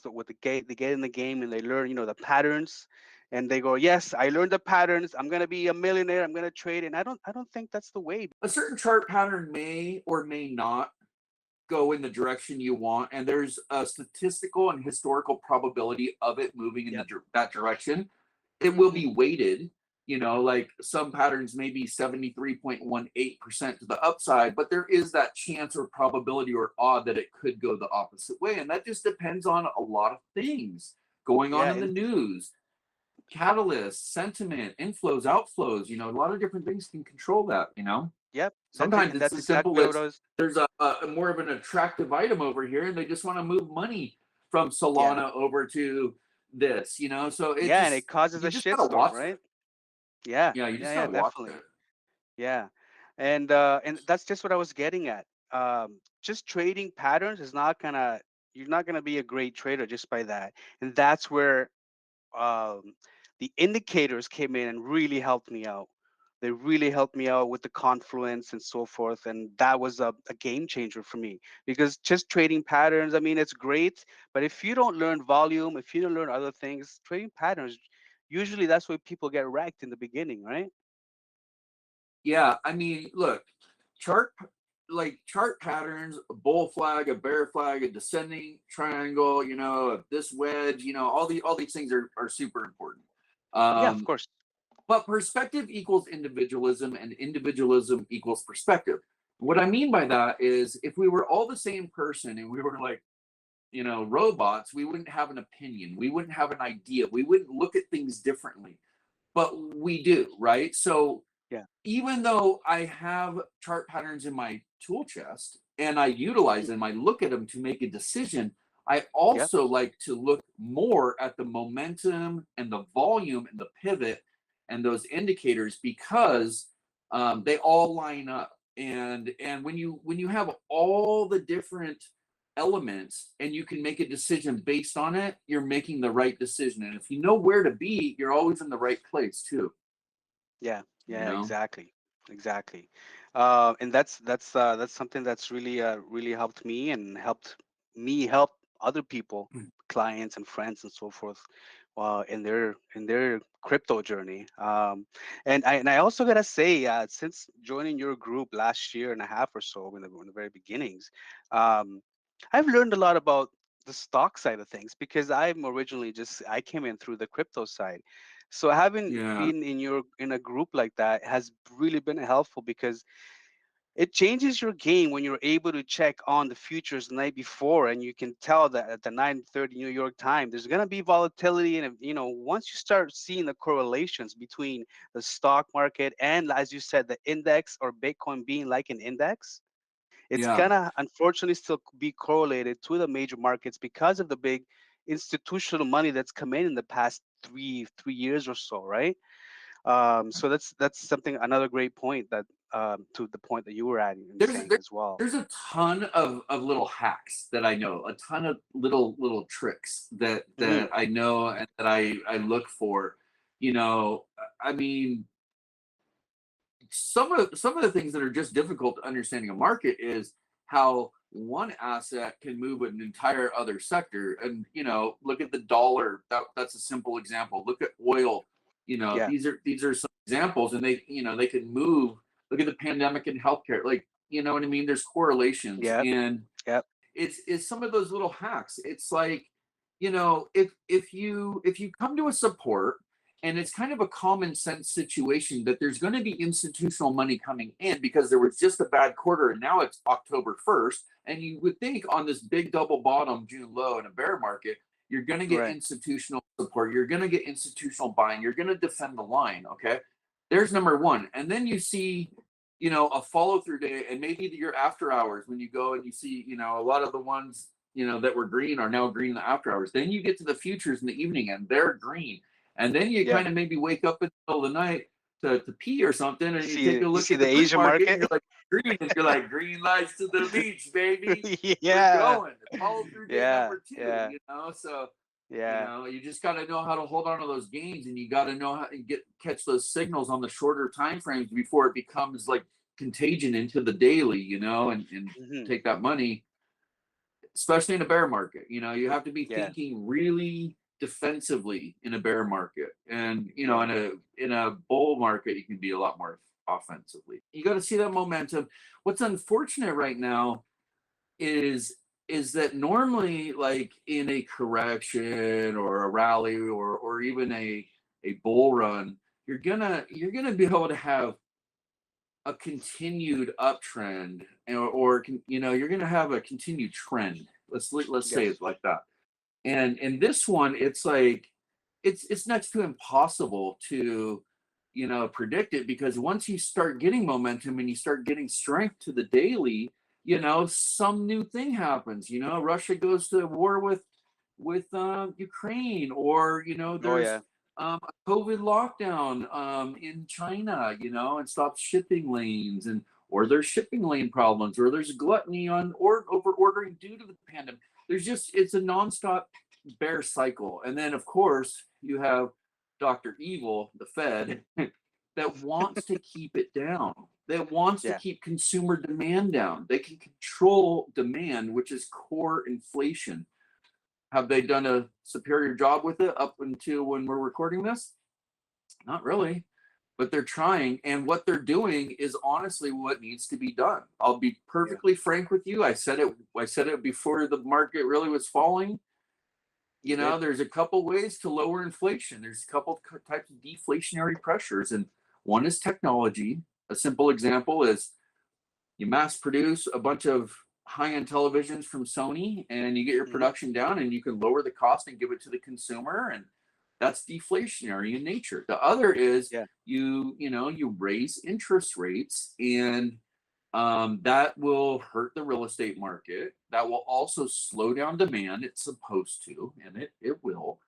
that with the gate, they get in the game and they learn, the patterns, and they go, yes, I learned the patterns. I'm gonna be a millionaire. I'm gonna trade, and I don't think that's the way. A certain chart pattern may or may not go in the direction you want, and there's a statistical and historical probability of it moving in Yep. that direction. It will be weighted, like some patterns may be 73.18% to the upside, but there is that chance or probability or odd that it could go the opposite way. And that just depends on a lot of things going on Yeah. in the And news, catalysts, sentiment, inflows, outflows. A lot of different things can control that. yep. Sometimes it's That's as simple exactly what as I was. there's a more of an attractive item over here, and they just want to move money from Yeah. Solana over to this. So it Yeah, and it just causes a you just gotta shitstorm, watch right? it. Yeah. Yeah, you Yeah. just Yeah. gotta watch Definitely. it. Yeah, and that's just what I was getting at. Just trading patterns is not gonna you're not gonna be a great trader just by that, and that's where um, the indicators came in and really helped me out. They really helped me out with the confluence and so forth, and that was a game changer for me because just trading patterns, I mean, it's great, but if you don't learn volume, if you don't learn other things, trading patterns, usually that's where people get wrecked in the beginning, right? Yeah, I mean, look, chart chart patterns, a bull flag, a bear flag, a descending triangle, this wedge, all these things are super important. Yeah, of Um, course. but perspective equals individualism, and individualism equals perspective. What I mean by that is if we were all the same person and we were like, robots, we wouldn't have an opinion. We wouldn't have an idea. We wouldn't look at things differently. But we do, right? So Yeah. even though I have chart patterns in my tool chest and I utilize them, I look at them to make a decision. I Yep. also like to look more at the momentum and the volume and the pivot and those indicators because they all line up. And when you have all the different elements and you can make a decision based on it, you're making the right decision. And if you know where to be, you're always in the right place too. Yeah, You yeah, know. exactly, exactly. And that's something that's really helped me and helped me help other people, clients and friends and so forth, in their crypto journey. And I also gotta say, since joining your group last year and a half or so in the very beginnings, um, I've learned a lot about the stock side of things because I came in through the crypto side. So having Yeah. been in a group like that has really been helpful because it changes your game when you're able to check on the futures the night before and you can tell that at the 9:30 New York time there's going to be volatility, and once you start seeing the correlations between the stock market and, as you said, the index or Bitcoin being like an index, it's Yeah. gonna unfortunately still be correlated to the major markets because of the big institutional money that's come in the past three years or so, right? So that's something, another great point that, to the point that you were adding and There's saying there, as well. there's a ton of little hacks that I know, a ton of little tricks that Hmm. I know and that I look for. I mean, some of the things that are just difficult understanding a market is how one asset can move an entire other sector. And look at the dollar. That's a simple example. Look at oil. Yeah. These are some examples, and they can move. Look at the pandemic and healthcare. Like, you know what I mean? There's correlations, Yep. and Yep. it's some of those little hacks. It's like, if you come to a support and it's kind of a common sense situation that there's going to be institutional money coming in because there was just a bad quarter and now it's October 1st, and you would think on this big double bottom June low in a bear market You're going to get Right. institutional support. You're going to get institutional buying. You're going to defend the line. Okay. There's number one. And then you see, a follow through day, and maybe your after hours when you go and you see, a lot of the ones, that were green are now green in the after hours. Then you get to the futures in the evening and they're green. And then you Yeah. kind of maybe wake up in the middle of the night to pee or something, and you take a You look see at the the Asian pre-market and market? you're like, green, and you're like, green lights to the beach, baby. We're Yeah. going. Follow through day Yeah. number two, Yeah. So, Yeah. you just got to know how to hold on to those gains, and you got to know how to catch those signals on the shorter time frames before it becomes like contagion into the daily, and Hmm. take that money, especially in a bear market. You have to be Yeah. thinking really defensively in a bear market, and Yeah. in a bull market you can be a lot more offensively. You got to see that momentum. What's unfortunate right now is that normally, like in a correction or a rally, or even a bull run, you're gonna be able to have a continued uptrend, you're going to have a continued trend. Let's say Yes. it like that. And in this one, it's like it's next to impossible to predict it, because once you start getting momentum and you start getting strength to the daily, some new thing happens. Russia goes to war with Ukraine, or Oh there's yeah. a COVID lockdown in China, and stops shipping lanes, or there's shipping lane problems, or there's gluttony on or over ordering due to the pandemic. It's a nonstop bear cycle. And then of course you have Dr. Evil, the Fed, that wants to keep it down. That wants to Yeah. keep consumer demand down. They can control demand, which is core inflation. Have they done a superior job with it up until when we're recording this? Not really, but they're trying. And what they're doing is honestly what needs to be done. I'll be Yeah. perfectly frank with you. I said it before the market really was falling. You did. There's a couple ways to lower inflation. There's a couple types of deflationary pressures, and one is technology. A simple example is you mass produce a bunch of high-end televisions from Sony, and you get your Hmm. production down, and you can lower the cost and give it to the consumer, and that's deflationary in nature. The other is Yeah. you raise interest rates, and that will hurt the real estate market. That will also slow down demand. It's supposed to, and it will.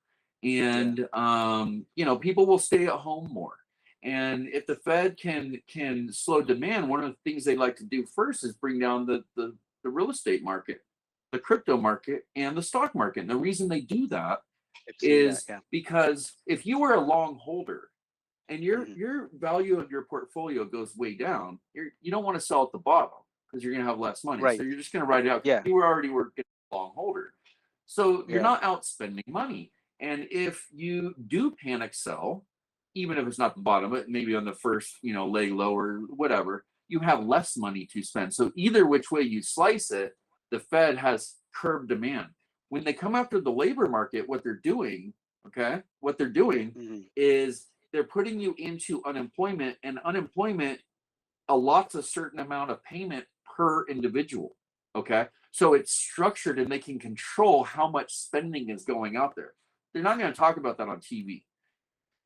Yeah. And people will stay at home more. And if the Fed can slow demand, one of the things they like to do first is bring down the real estate market, the crypto market, and the stock market. And the reason they do that I've seen that. is Yeah. because if you were a long holder and your Hmm. your value of your portfolio goes way down, you don't want to sell at the bottom because you're going to have less money. So Right. you're just going to write it out. Yeah. You were getting a long holder, so you're Yeah. not out spending money. And if you do panic sell, even if it's not the bottom, but maybe on the first leg lower, whatever, you have less money to spend. So either which way you slice it, the Fed has curbed demand. When they come after the labor market, what they're doing Hmm. is they're putting you into unemployment, and unemployment allots a certain amount of payment per individual. Okay. So it's structured, and they can control how much spending is going out there. They're not going to talk about that on TV.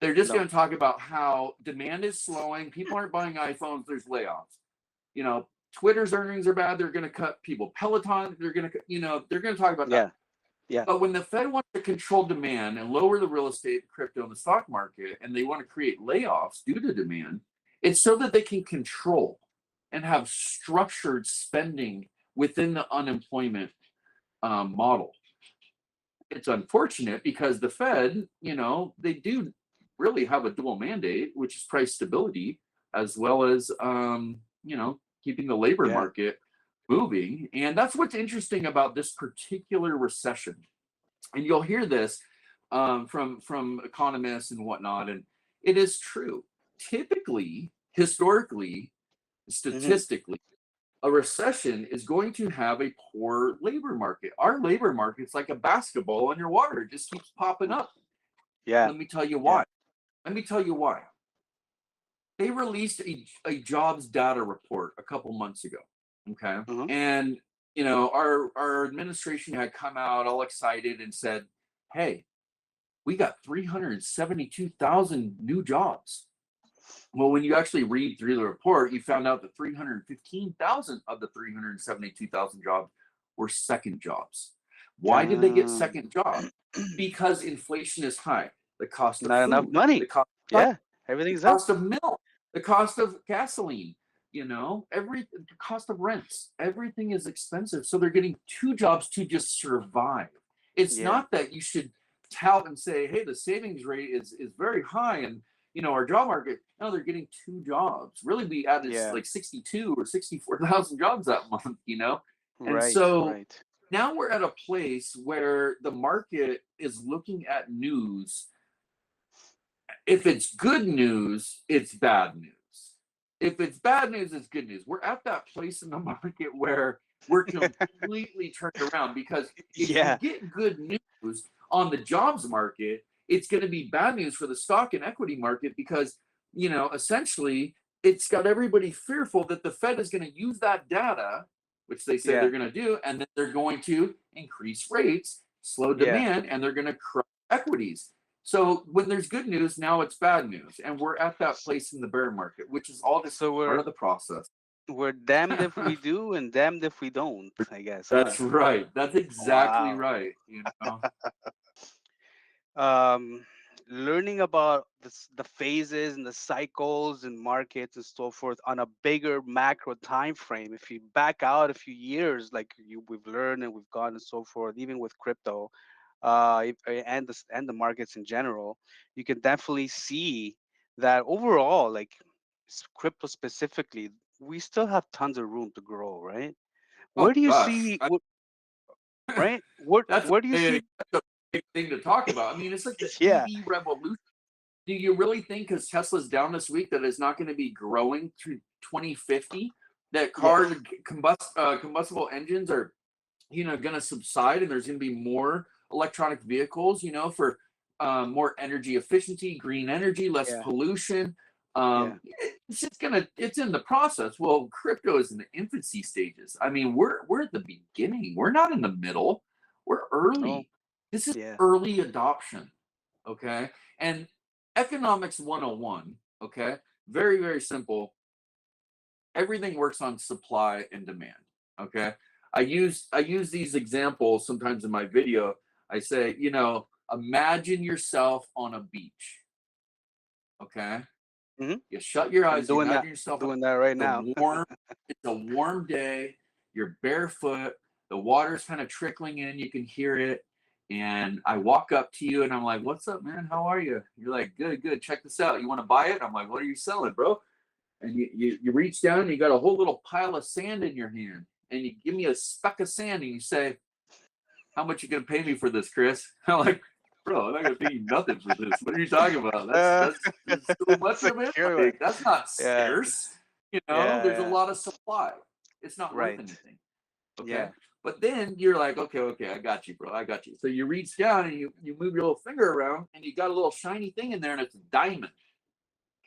They're just No. going to talk about how demand is slowing. People aren't buying iPhones. There's layoffs. You know, Twitter's earnings are bad. They're going to cut people. Peloton, they're going to talk about that. Yeah. Yeah. But when the Fed wants to control demand and lower the real estate, crypto, and the stock market, and they want to create layoffs due to demand, it's so that they can control and have structured spending within the unemployment model. It's unfortunate because the Fed, they do really have a dual mandate, which is price stability, as well as, keeping the labor Yeah. market moving. And that's what's interesting about this particular recession. And you'll hear this from economists and whatnot, and it is true. Typically, historically, Hmm. statistically, a recession is going to have a poor labor market. Our labor market's like a basketball underwater; it just keeps popping up. Yeah. Let me tell you Yeah. why. Let me tell you why. They released a jobs data report a couple months ago. Okay, Hmm. and our administration had come out all excited and said, hey, we got 372,000 new jobs. Well, when you actually read through the report, you found out that 315,000 of the 372,000 jobs were second jobs. Why did they get Um, second jobs? Because inflation is high. The cost of not enough food, the money. cost of Yeah, the everything's up. cost of milk, the cost of gasoline, the cost of rents, everything is expensive. So they're getting two jobs to just survive. It's Yeah, not that you should tout and say, hey, the savings rate is very high and our job market. No, they're getting two jobs. Really, we added yeah, like 62 or 64,000 jobs that month. And right, so right. now we're at a place where the market is looking at news. If it's good news, it's bad news. If it's bad news, it's good news. We're at that place in the market where we're completely turned around because if you Yeah, get good news on the jobs market, it's going to be bad news for the stock and equity market because, essentially it's got everybody fearful that the Fed is going to use that data, which they say yeah, they're going to do, and then they're going to increase rates, slow yeah. demand, and they're going to crush equities. So when there's good news, now it's bad news. And we're at that place in the bear market, which is all just So part of the process. we're damned if we do and damned if we don't, I guess, huh? That's right. That's exactly Wow. right. um, Learning about the phases and the cycles and markets and so forth on a bigger macro time frame. If you back out a few years, like we've learned and we've gone and so forth, even with crypto, and the markets in general, you can definitely see that overall, like crypto specifically, we still have tons of room to grow, right? Oh Where do you gosh. see, right? Where That's where do you a see? big thing to talk about. I mean, it's like the Yeah, EV revolution. Do you really think because Tesla's down this week that it's not going to be growing through 2050? That yeah, cars, combustible engines are going to subside and there's going to be more electronic vehicles, for more energy efficiency, green energy, less yeah, pollution. yeah. It's in the process. Well, crypto is in the infancy stages. I mean, we're at the beginning. We're not in the middle. We're Oh, early. This is yeah. early adoption. Okay. And economics 101, okay, very, very simple. Everything works on supply and demand. Okay. I use these examples sometimes in my video. I say, imagine yourself on a beach. Okay. Hmm. You shut your I'm eyes, you doing that. imagine yourself on Doing that right now. the warm, it's a warm day, you're barefoot, the water's kind of trickling in, you can hear it. And I walk up to you and I'm like, what's up, man? How are you? You're like, good, good. Check this out. You want to buy it? I'm like, what are you selling, bro? And you reach down and you got a whole little pile of sand in your hand and you give me a speck of sand and you say, how much you gonna pay me for this, Chris? I'm like, bro, I'm not gonna pay you nothing for this. What are you talking about? That's Uh, that's so much of it. secure one. Like that's not Yeah, scarce. yeah, There's a yeah. lot of supply. It's not worth Right. anything. Okay. Yeah. But then you're like, okay, I got you, bro. I got you. So you reach down and you move your little finger around and you got a little shiny thing in there and it's a diamond.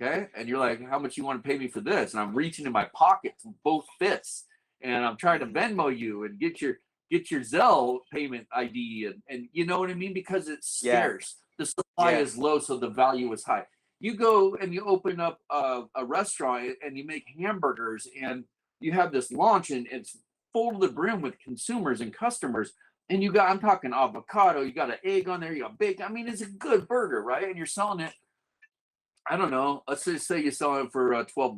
Okay. And you're like, how much you want to pay me for this? And I'm reaching in my pockets with both fists and I'm trying to Mm, Venmo you and get your Zelle payment ID and you know what I mean? Because it's yeah. scarce. The supply Yeah. is low, so the value is high. You go and you open up a restaurant and you make hamburgers and you have this launch and it's full to the brim with consumers and customers. And I'm talking avocado, you got an egg on there, you got bacon. I mean, it's a good burger, right? And you're selling it, I don't know, let's just say you sell it for $12.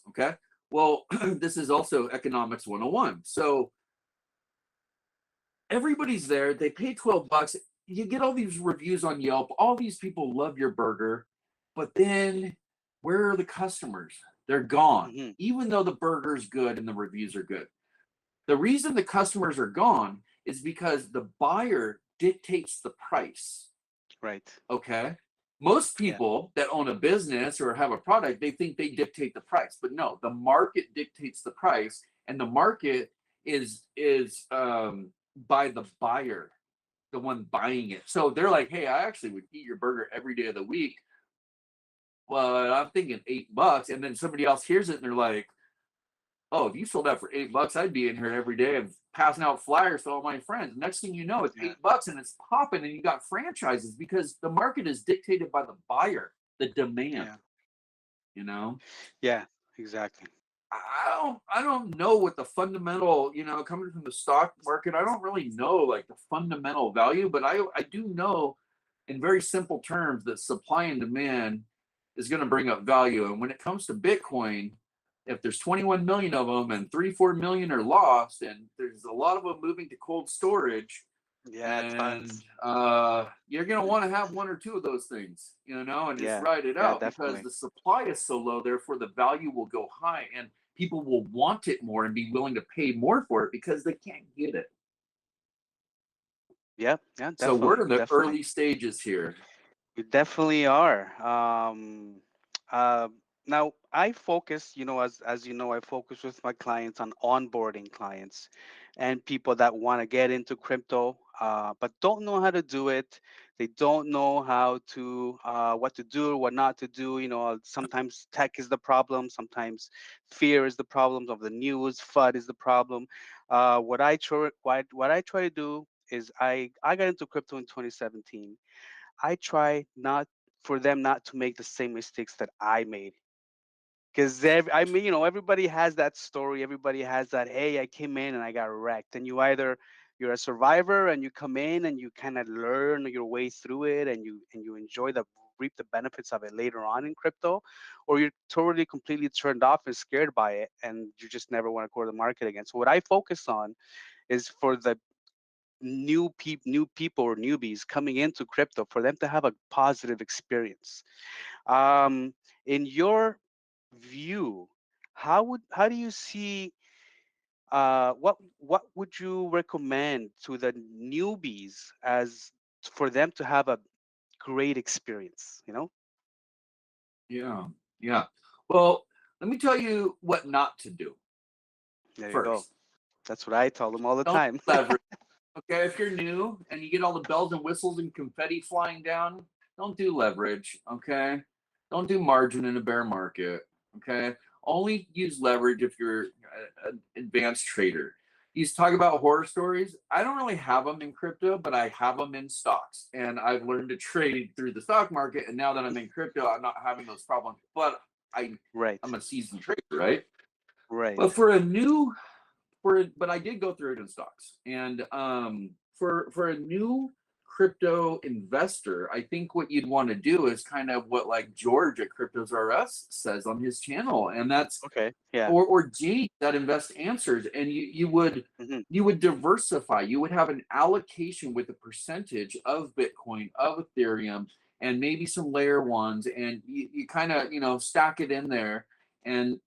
Okay. Well, this is also economics 101. So everybody's there, they pay $12. You get all these reviews on Yelp, all these people love your burger, but then where are the customers? They're gone, Hmm. even though the burger's good and the reviews are good. The reason the customers are gone is because the buyer dictates the price. Right. Okay. Most Yeah. people that own a business or have a product, they think they dictate the price, but no, the market dictates the price, and the market is by the buyer, the one buying it. So they're like, hey, I actually would eat your burger every day of the week. Well, I'm thinking $8, and then somebody else hears it and they're like, Oh, if you sold that for $8, I'd be in here every day and passing out flyers to all my friends. Next thing you know, it's Yeah. $8 and it's popping, and you got franchises because the market is dictated by the buyer, the demand. Yeah. You know, Yeah. Exactly. I don't know what the fundamental, coming from the stock market, I don't really know like the fundamental value, but I do know in very simple terms that supply and demand is going to bring up value. And when it comes to Bitcoin, if there's 21 million of them and 3 4 million are lost, and there's a lot of them moving to cold storage, Yeah. and Tons. you're going to want to have one or two of those things, and just Yeah. ride it Yeah. out because Definitely. the supply is so low, therefore the value will go high, and people will want it more and be willing to pay more for it because they can't get it. Yeah. Yeah. So we're Definitely. in the Definitely. early stages here. We definitely are. Uh, Now I focus, as you know, I focus with my clients on onboarding clients and people that want to get into crypto, but don't know how to do it. They don't know how to, what to do, what not to do. Sometimes tech is the problem. Sometimes fear is the problem of the news. FUD is the problem. What I try to do is I got into crypto in 2017. I try not for them not to make the same mistakes that I made. Because I mean, everybody has that story. Everybody has that. Hey, I came in and I got wrecked. And you're a survivor and you come in and you kind of learn your way through it and you enjoy the reap the benefits of it later on in crypto, or you're totally completely turned off and scared by it and you just never want to go to the market again. So what I focus on is for the new people or newbies coming into crypto, for them to have a positive experience. um in your view, how do you see, what would you recommend to the newbies as for them to have a great experience? Yeah. Yeah. Well, let me tell you what not to do There you go. first. That's what I tell them all the Don't time. leverage. Okay. If you're new and you get all the bells and whistles and confetti flying down, don't do leverage. Okay. Don't do margin in a bear market. Okay. Only use leverage if you're an advanced trader. You talk about horror stories. I don't really have them in crypto, but I have them in stocks. And I've learned to trade through the stock market. And now that I'm in crypto, I'm not having those problems. But I'm Right. a seasoned trader, right? But Right. for a new but I did go through it in stocks. And for a new crypto investor, I think what you'd want to do is kind of what like George at Cryptos R Us says on his channel, and that's Okay. Yeah. or James that Invest Answers, and Hmm. you would diversify. You would have an allocation with a percentage of Bitcoin, of Ethereum, and maybe some layer ones, and you kind of stack it in there. And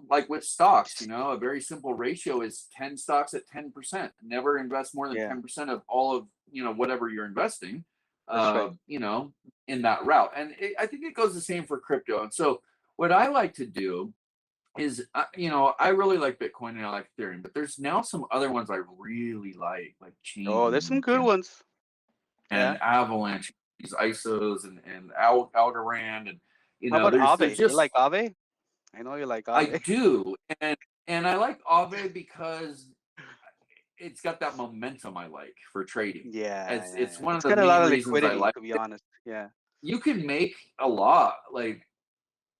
like with stocks, a very simple ratio is 10 stocks at 10%. Never invest more than Yeah. 10% of all of whatever you're investing, That's right. in that route. And I think it goes the same for crypto. And so what I like to do is I really like Bitcoin and I like Ethereum, but there's now some other ones I really like Oh, there's some Chainlink good ones. and Yeah. Avalanche, these ISOs and Algorand, and How about there's Ave? You just like Ave? I know you like I Ave. do, and I like Aave because it's got that momentum I like for trading. Yeah, yeah, It's yeah. one of It's the got a main lot of reasons I liquidity, like to be it. honest. Yeah. You can make a lot, like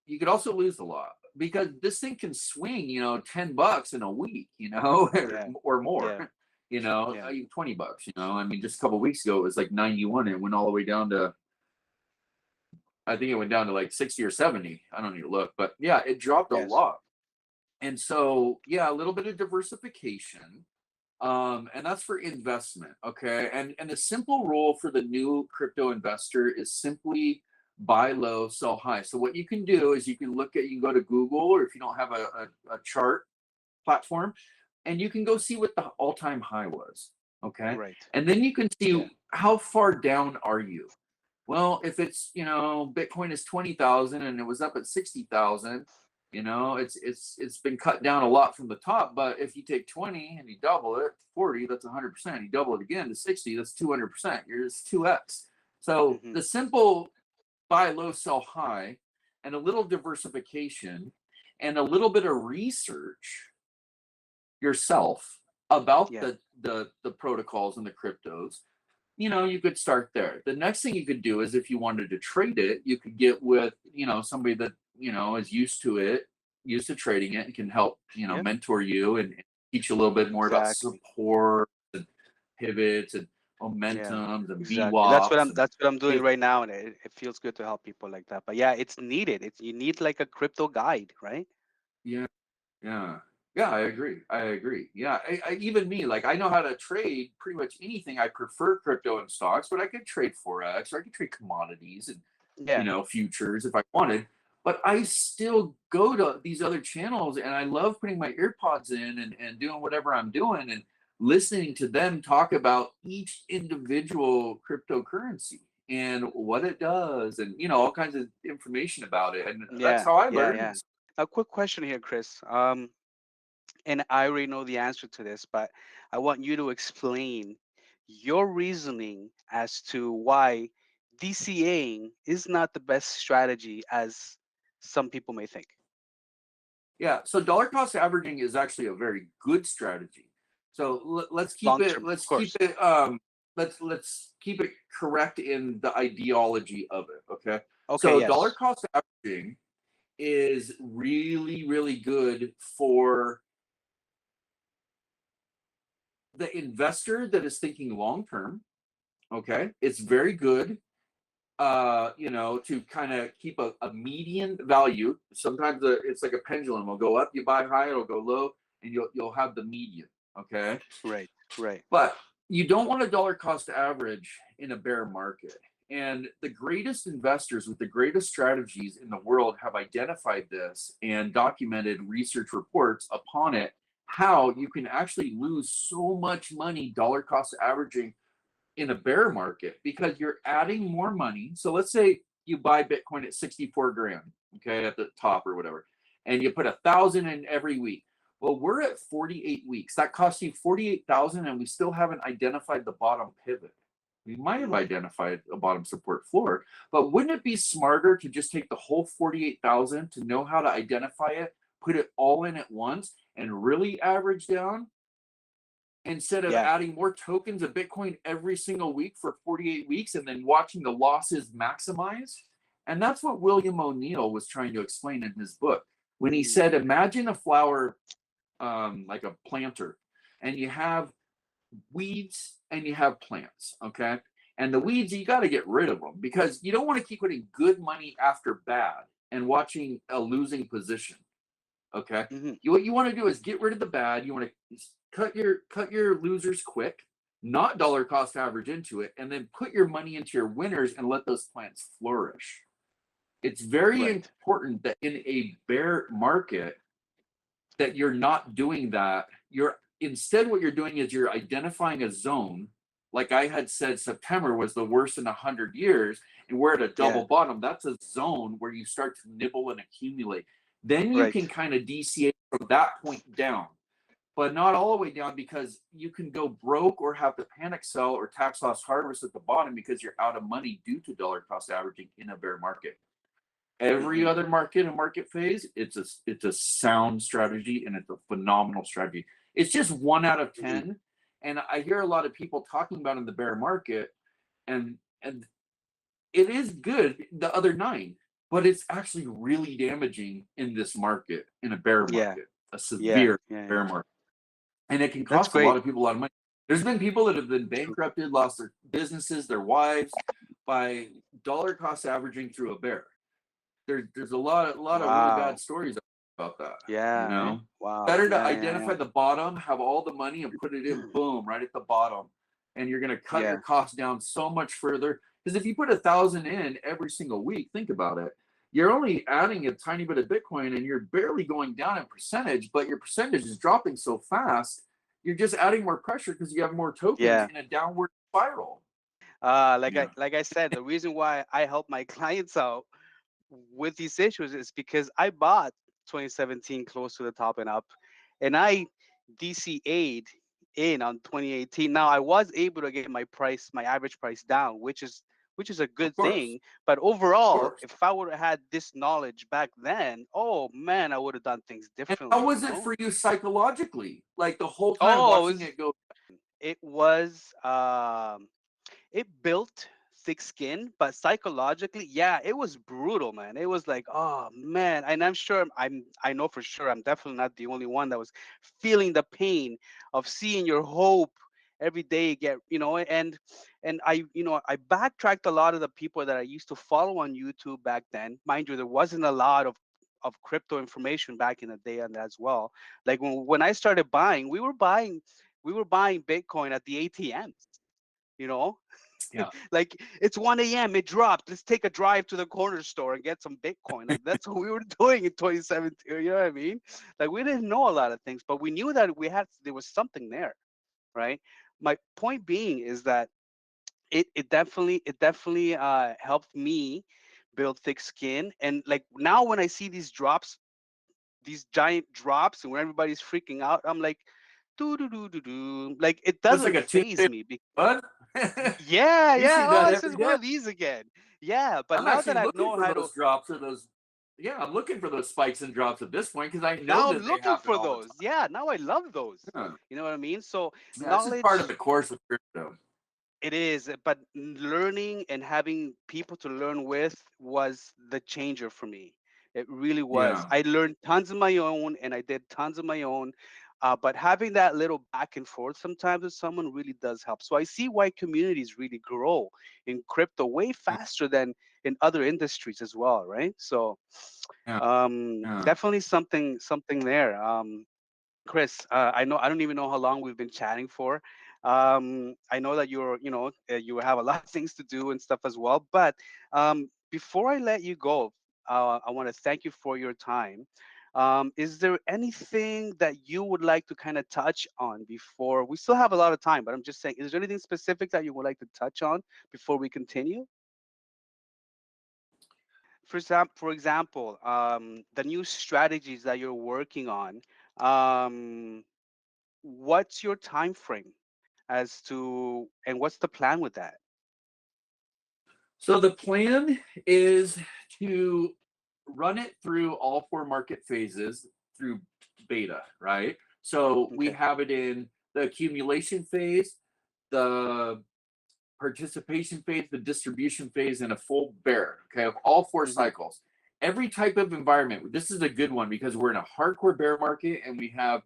you could also lose a lot because this thing can swing, $10 in a week, Yeah. or more, Yeah. Yeah. 20 bucks, I mean, just a couple of weeks ago, it was like 91 and it went all the way down to, I think it went down to like 60 or 70. I don't need to look, but yeah, it dropped a Yes. lot. And so, yeah, a little bit of diversification. And that's for investment. Okay. And the simple rule for the new crypto investor is simply buy low, sell high. So what you can do is you can go to Google, or if you don't have a chart platform, and you can go see what the all-time high was. Okay. Right. And then you can Yeah. see how far down are you. Well, if it's Bitcoin is 20,000 and it was up at 60,000, it's been cut down a lot from the top. But if you take 20 and you double it, 40, that's 100%. You double it again to 60, that's 200%. You're just 2x. So Hmm. the simple buy low, sell high, and a little diversification and a little bit of research. yourself about Yeah. the protocols and the cryptos, you could start there. The next thing you could do is if you wanted to trade it, you could get with, somebody that, is used to it, used to trading it and can help, Yep. mentor you and teach you a little bit more about Exactly. support and pivots and Yeah. momentums and Exactly. That's what VWAPs I'm. and That's what I'm doing right now, and it feels good to help people like that. But yeah, it's needed. It's you need like a crypto guide, right? yeah. Yeah. Yeah, I agree. I agree. Yeah. Even me, like I know how to trade pretty much anything. I prefer crypto and stocks, but I could trade Forex or I could trade commodities and, Yeah. futures if I wanted. But I still go to these other channels and I love putting my earpods in and doing whatever I'm doing and listening to them talk about each individual cryptocurrency and what it does and, all kinds of information about it. And that's Yeah. how I Yeah. learn. Yeah. A quick question here, Chris. And I already know the answer to this, but I want you to explain your reasoning as to why DCAing is not the best strategy as some people may think. Yeah, so dollar cost averaging is actually a very good strategy. So let's keep Long it term, of course. let's keep it correct in the ideology of it, okay? Okay, So dollar yes. cost averaging is really really good for the investor that is thinking long term, okay? It's very good to kind of keep a median value. Sometimes it's like a pendulum. It'll go up, you buy high, it'll go low, and you'll have the median. Okay. Right, right. But you don't want a dollar cost average in a bear market. And the greatest investors with the greatest strategies in the world have identified this and documented research reports upon it, how you can actually lose so much money dollar cost averaging in a bear market because you're adding more money. So let's say you buy Bitcoin at 64 grand, okay, at the top or whatever, and you put 1,000 in every week. Well, we're at 48 weeks. That costs you 48,000, and we still haven't identified the bottom pivot. We might have Mm, identified a bottom support floor, but wouldn't it be smarter to just take the whole 48,000 to know how to identify it, put it all in at once, and really average down instead of yeah. adding more tokens of Bitcoin every single week for 48 weeks and then watching the losses maximize? And that's what William O'Neill was trying to explain in his book when he Mm, said, imagine a flower like a planter, and you have weeds and you have plants, okay? And the weeds, you got to get rid of them because you don't want to keep putting good money after bad and watching a losing position. Okay. mhm. What you want to do is get rid of the bad. You want to cut your losers quick, not dollar cost average into it, and then put your money into your winners and let those plants flourish. It's very Right. important that in a bear market that you're not doing that. You're instead what you're doing is you're identifying a zone. Like I had said, September was the worst in 100 years, and we're at a Yeah. double bottom. That's a zone where you start to nibble and accumulate. Then you Right. can kind of DCA from that point down, but not all the way down because you can go broke or have to panic sell or tax loss harvest at the bottom because you're out of money due to dollar cost averaging in a bear market. Every Hmm. other market and market phase, it's a sound strategy and it's a phenomenal strategy. It's just 1 out of 10, and I hear a lot of people talking about in the bear market, and it is good the other nine, but it's actually really damaging in this market in a bear Yeah. market, a Yeah. severe Yeah. bear Yeah. market, and it can That's cost a lot great. of people a lot of money. There's been people that have been True. bankrupted, lost their businesses, their wives by dollar cost averaging through a bear. There's a lot of really bad Wow. stories about that. You Yeah. Eh? know, Wow. better to Yeah. Yeah. identify the bottom, have all the money, and put it in Yeah. boom right at the bottom, and you're gonna cut your Yeah. costs down so much further. Because if you put 1,000 in every single week, think about it. You're only adding a tiny bit of Bitcoin, and you're barely going down in percentage, but your percentage is dropping so fast. You're just adding more pressure because you have more tokens Yeah. in a downward spiral. Like I Yeah. like I said, the reason why I help my clients out with these issues is because I bought 2017 close to the top and up, and I DCA'd in on 2018. Now I was able to get my price, my average price down, which is which is a Of good course. thing. But Of overall, course. if I would have had this knowledge back then, oh man, I would have done things And how differently, you was it know? for you psychologically? Like the whole time Oh, watching it go. it was it built thick skin, but psychologically, yeah, it was brutal, man. It was like, oh man, and I'm sure I know for sure I'm definitely not the only one that was feeling the pain of seeing your hope every day get, and I backtracked a lot of the people that I used to follow on YouTube back then. Mind you, there wasn't a lot of crypto information back in the day and as well. Like when I started buying, we were buying Bitcoin at the ATMs, you know, Yeah. like it's 1 a.m. It dropped. Let's take a drive to the corner store and get some Bitcoin. Like that's what we were doing in 2017. You know what I mean? Like we didn't know a lot of things, but we knew that there was something there, right? My point being is that it definitely helped me build thick skin. And like now when I see these drops, these giant drops, and when everybody's freaking out, I'm like, do do do do do. Like it Just like doesn't a phase Tuesday, me. bud. Yeah, You yeah. see Oh, that it's every just one day. of these again. Yeah, but I'm now actually that I looking know for how to, those drops or those. Yeah, I'm looking for those spikes and drops at this point because I know now I'm that they looking happen for all the those. Yeah, now I love those. time. You know what I mean? So Yeah, it's just part of knowledge, the course with crypto. it is, but learning and having people to learn with was the changer for me. It really was. Yeah. I learned tons of my own and I did tons of my own. But having that little back and forth sometimes with someone really does help. So I see why communities really grow in crypto way faster than in other industries as well, right? So Yeah. Yeah. definitely something there. Chris, I don't even know how long we've been chatting for. I know that you have a lot of things to do and stuff as well. But before I let you go, I want to thank you for your time. Is there anything that you would like to kind of touch on before we still have a lot of time? But I'm just saying, is there anything specific that you would like to touch on before we continue? For example, the new strategies that you're working on. Um, what's your time frame as to and what's the plan with that? So the plan is to run it through all four market phases through beta, right? So we Okay. have it in the accumulation phase, the participation phase, the distribution phase, and a full bear, okay, of all four Hmm. cycles. Every type of environment. This is a good one because we're in a hardcore bear market and we have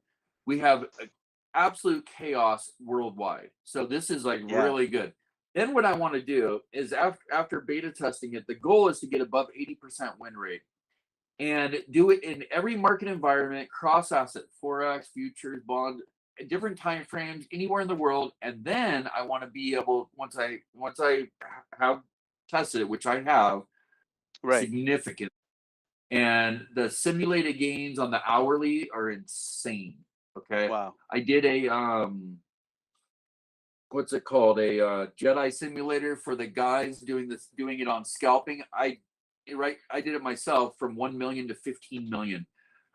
absolute chaos worldwide. So this is like Yeah. really good. Then what I want to do is after beta testing it, the goal is to get above 80% win rate and do it in every market environment, cross asset, forex, futures, bond, different time frames, anywhere in the world. And then I want to be able once I have tested it, which I have Right. significant, and the simulated gains on the hourly are insane. Okay, Wow. I did a what's it called, a Jedi simulator for the guys doing it on scalping. I did it myself from 1 million to 15 million.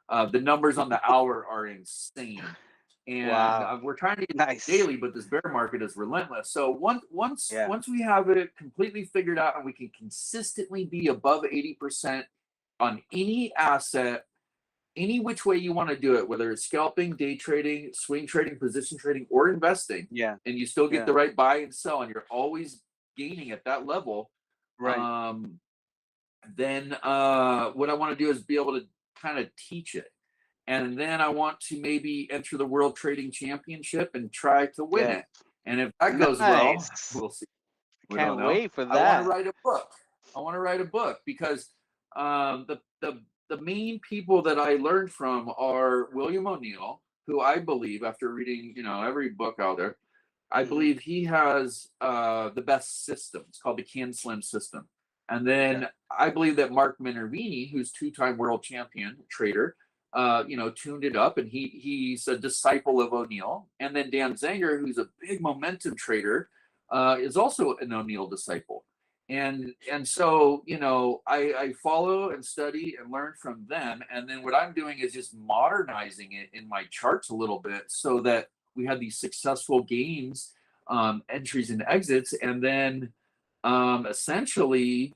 The numbers on the hour are insane, and Wow. we're trying to get Nice. daily, but this bear market is relentless. So Yeah. once we have it completely figured out and we can consistently be above 80% on any asset, any which way you want to do it, whether it's scalping, day trading, swing trading, position trading, or investing, Yeah. and you still get Yeah. the right buy and sell, and you're always gaining at that level. Right. Um, then what I want to do is be able to kind of teach it. And then I want to maybe enter the World Trading Championship and try to win Yeah. it. And if that goes well, Nice. we'll see. We don't Can't know. wait for I want to that. write a book. I want to write a book because the main people that I learned from are William O'Neill, who I believe, after reading every book out there, I Hmm. believe he has the best system. It's called the Can Slim system. And Okay. then I believe that Mark Minervini, who's two-time world champion trader, tuned it up, and he's a disciple of O'Neill. And then Dan Zanger, who's a big momentum trader, is also an O'Neill disciple. And so I follow and study and learn from them. And then what I'm doing is just modernizing it in my charts a little bit so that we have these successful gains, entries and exits, and then Essentially,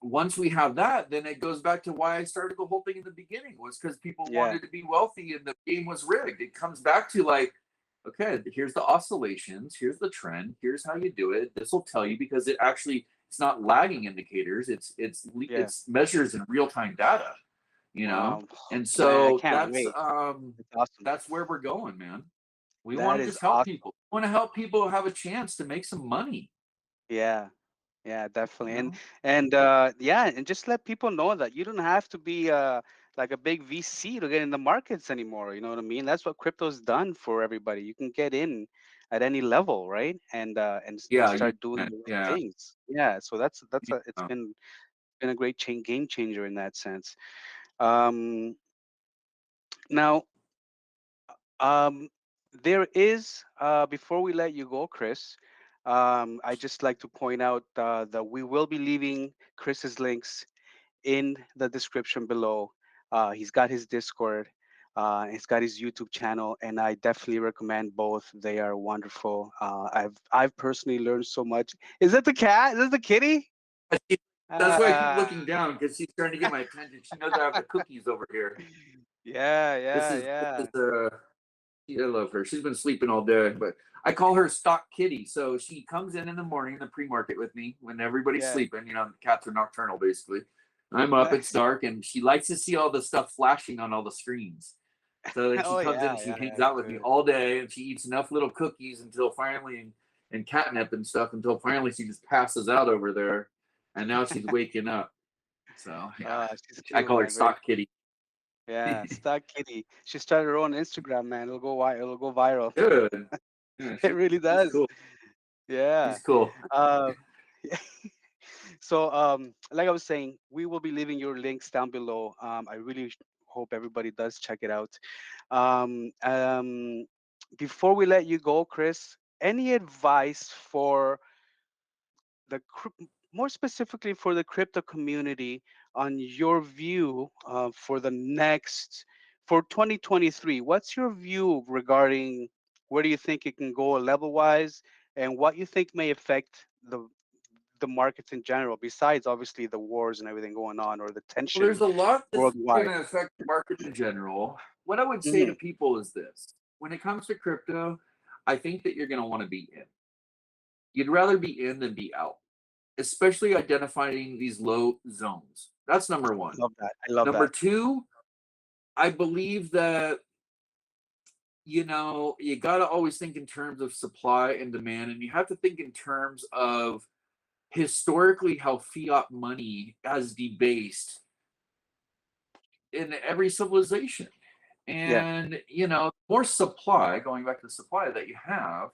once we have that, then it goes back to why I started the whole thing in the beginning, was because people Yeah. wanted to be wealthy and the game was rigged. It comes back to like, okay, here's the oscillations, here's the trend, here's how you do it. This will tell you, because it actually, it's not lagging indicators, Yeah. it's measures in real time data, you know. Wow. And Man, I so can't wait. It's awesome. that's where we're going, man. We That want to is just help awesome. people. We want to help people have a chance to make some money, Yeah. Yeah, you definitely. And know. yeah, and just let people know that you don't have to be like a big VC to get in the markets anymore. You know what I mean? That's what crypto's done for everybody. You can get in at any level, right? And Yeah, you start doing can. the right Yeah. things. Yeah, so that's a it's Yeah. been a great game changer in that sense. Um now um there is before we let you go, Chris, I just like to point out that we will be leaving Chris's links in the description below. He's got his Discord, he's got his YouTube channel, and I definitely recommend both. They are wonderful. I've personally learned so much. Is that the cat? Is that the kitty? That's why I keep Ah, looking down, because she's trying to get my attention. She knows I have the cookies over here. yeah, This yeah, is yeah, I love her. She's been sleeping all day, but I call her Stock Kitty. So she comes in the morning in the pre-market with me when everybody's yeah. sleeping. You know, cats are nocturnal basically. I'm up, it's dark, and she likes to see all the stuff flashing on all the screens. So then she Oh comes in yeah, and she yeah, hangs yeah. out with me Good. all day, and she eats enough little cookies until finally, and catnip and stuff, until finally she just passes out over there, and now she's waking up. So yeah, She's I cute, call her man. Very Stock Kitty. yeah. Star Kitty. She started her own Instagram, man. It'll go viral. Good. Yeah, It really she's does. cool. Yeah. She's cool. Uh, so, like I was saying, we will be leaving your links down below. I really hope everybody does check it out. Um, um, Before we let you go, Chris, any advice for more specifically for the crypto community on your view for the next for 2023? What's your view regarding where do you think it can go level wise, and what you think may affect the markets in general, besides obviously the wars and everything going on or the Well, there's tension a lot that's going worldwide? to affect the market in general. What I would say Hmm. to people is this: when it comes to crypto, I think that you're going to want to be in. You'd rather be in than be out, especially identifying these low zones. That's number one. Love that. I love Number that. two, I believe that, you know, you got to always think in terms of supply and demand, and you have to think in terms of historically how fiat money has debased in every civilization. Yeah. And, you know, more supply, going back to the supply that you have,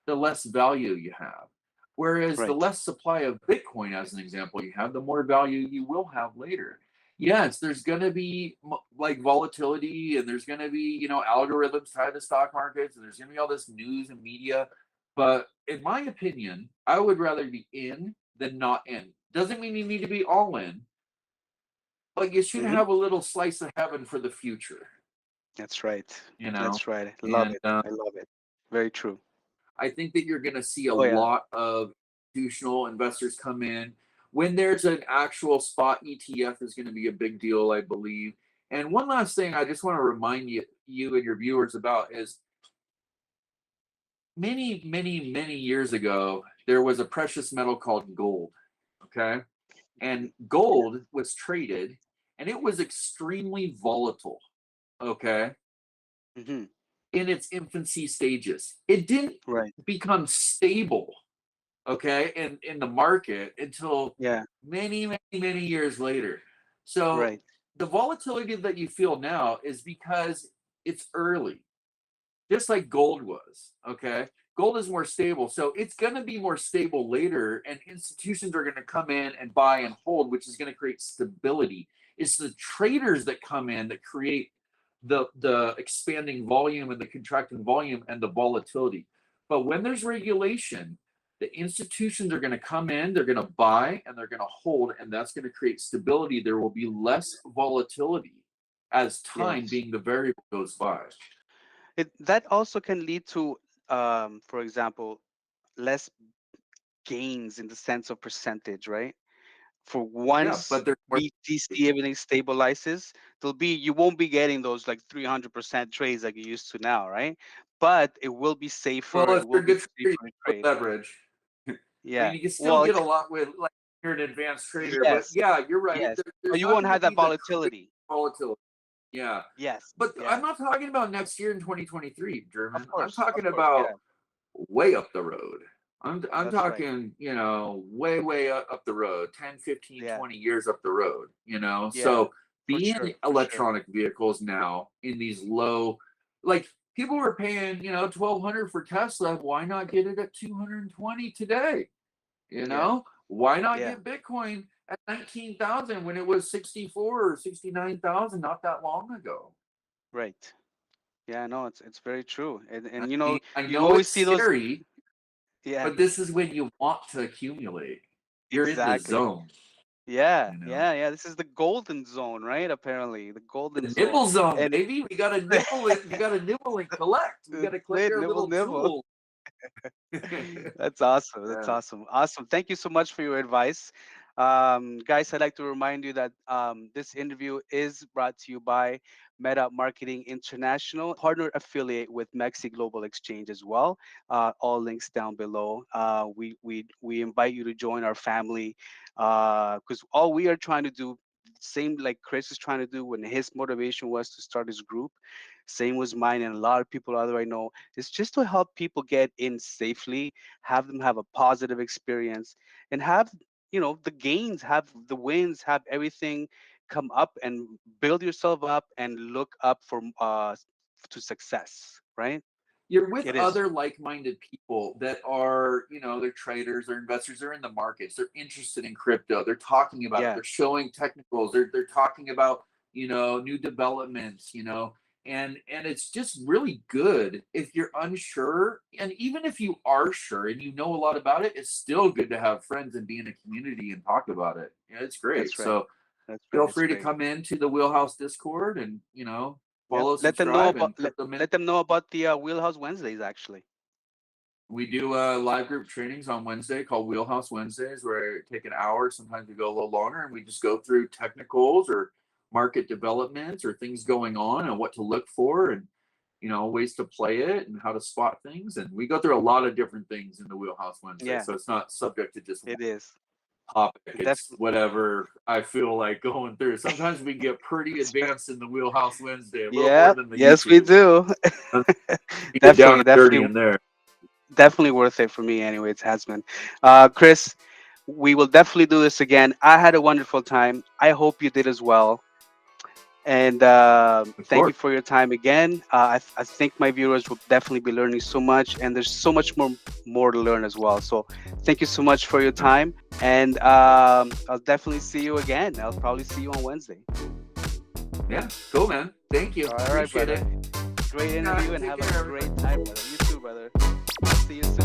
the less value you have. Whereas the Right. less supply of Bitcoin, as an example, you have, the more value you will have later. Yes, there's going to be like volatility, and there's going to be, you know, algorithms tied to stock markets, and there's going to be all this news and media. But in my opinion, I would rather be in than not in. Doesn't mean you need to be all in, but you should Hmm. have a little slice of heaven for the future, That's right. you know. That's right. I love And it. I love it. Very true. I think that you're going to see a Oh yeah. lot of institutional investors come in when there's an actual spot ETF is going to be a big deal, I believe. And one last thing I just want to remind you and your viewers about is many years ago there was a precious metal called gold. Okay, and gold was traded, and it was extremely volatile. Okay, Hmm. in its infancy stages. It didn't Right. become stable, okay, in the market until Yeah. many years later. So Right. the volatility that you feel now is because it's early, just like gold was, okay? Gold is more stable. So it's going to be more stable later, and institutions are going to come in and buy and hold, which is going to create stability. It's the traders that come in that create the expanding volume and the contracting volume and the volatility. But when there's regulation, the institutions are going to come in, they're going to buy, and they're going to hold, and that's going to create stability. There will be less volatility as time Yes. being the variable goes by. That also can lead to, for example, less. gains in the sense of percentage, right? For Yeah, once but there's more. BTC everything stabilizes, you won't be getting those like 300% trades like you used to now, right? But it will be safer. Well, if It you're will a be good trader, safer to you trade. can leverage. I Yeah. mean, you can still Well, get a lot with like you're an advanced trader, but yes, yeah, you're right. yes. But There's you not won't going to have that be the crazy volatility. volatility. Yeah, Yes. but I'm Yeah. not talking about next year in 2023, Of German. I'm course. Of talking course. about Yeah. way up the road. I'm That's right. talking, way up the road, 10, 15, Yeah. 20 years up the road. Yeah. So For being sure. For sure. electronic vehicles now in these low, like people were paying, 1,200 for Tesla. Why not get it at 220 today? Yeah. Why not Yeah. get Bitcoin at 19,000 when it was 64 or 69,000 not that long ago? Right. Yeah, no, it's very true. I And mean, I you know always it's see those. scary, Yeah, but this is when you want to accumulate. You're in the exactly. zone, Yeah, you know. yeah, yeah. This is the golden zone, right? Apparently, the golden The zone. nibble zone, And baby. We gotta nibble it. We gotta nibble and collect. We that's gotta collect it, our nibble, little nibble. jewels. That's awesome. That's Yeah. awesome. Awesome. Thank you so much for your advice. Guys, I'd like to remind you that this interview is brought to you by Meta Marketing International, partner affiliate with MEXC Global Exchange as well. All links down below. We invite you to join our family because all we are trying to do, same like Chris is trying to do when his motivation was to start his group, same was mine and a lot of people other I know, it's just to help people get in safely, have them have a positive experience, and have the gains, have the wins, have everything come up and build yourself up and look up for to success. Right? You're with It is. other like-minded people that are, they're traders, they're investors, they're in the markets, they're interested in crypto, they're talking about it, Yeah. they're showing technicals, they're talking about, new developments, and it's just really good if you're unsure. And even if you are sure and you know a lot about it, it's still good to have friends and be in a community and talk about it. Yeah, it's great. That's right. So That's right. feel It's free to great. come into the Wheelhouse Discord and, Yep. follow, Let them know subscribe, about and crypto minute. let them know about the Wheelhouse Wednesdays actually. We do live group trainings on Wednesday called Wheelhouse Wednesdays, where I take an hour. Sometimes we go a little longer, and we just go through technicals or market developments or things going on and what to look for, and ways to play it and how to spot things. And we go through a lot of different things in the Wheelhouse Wednesday, Yeah, so it's not subject to just one it is. topic. It's Definitely. whatever I feel like going through. Sometimes we get pretty advanced in the Wheelhouse Wednesday, a little more Yeah. than the Yes, we YouTube. do. We get down Definitely. and dirty Definitely. in there. Definitely worth it for me anyway. It has been. Chris, we will definitely do this again. I had a wonderful time. I hope you did as well. And Of thank course. you for your time again. I think my viewers will definitely be learning so much, and there's so much more to learn as well. So thank you so much for your time, and I'll definitely see you again. I'll probably see you on Wednesday. Yeah, cool, man. Thank you. All right, Appreciate brother. it. Great Yeah, interview, and take have care, a everybody. great time, brother. You too, brother. I'll see you soon.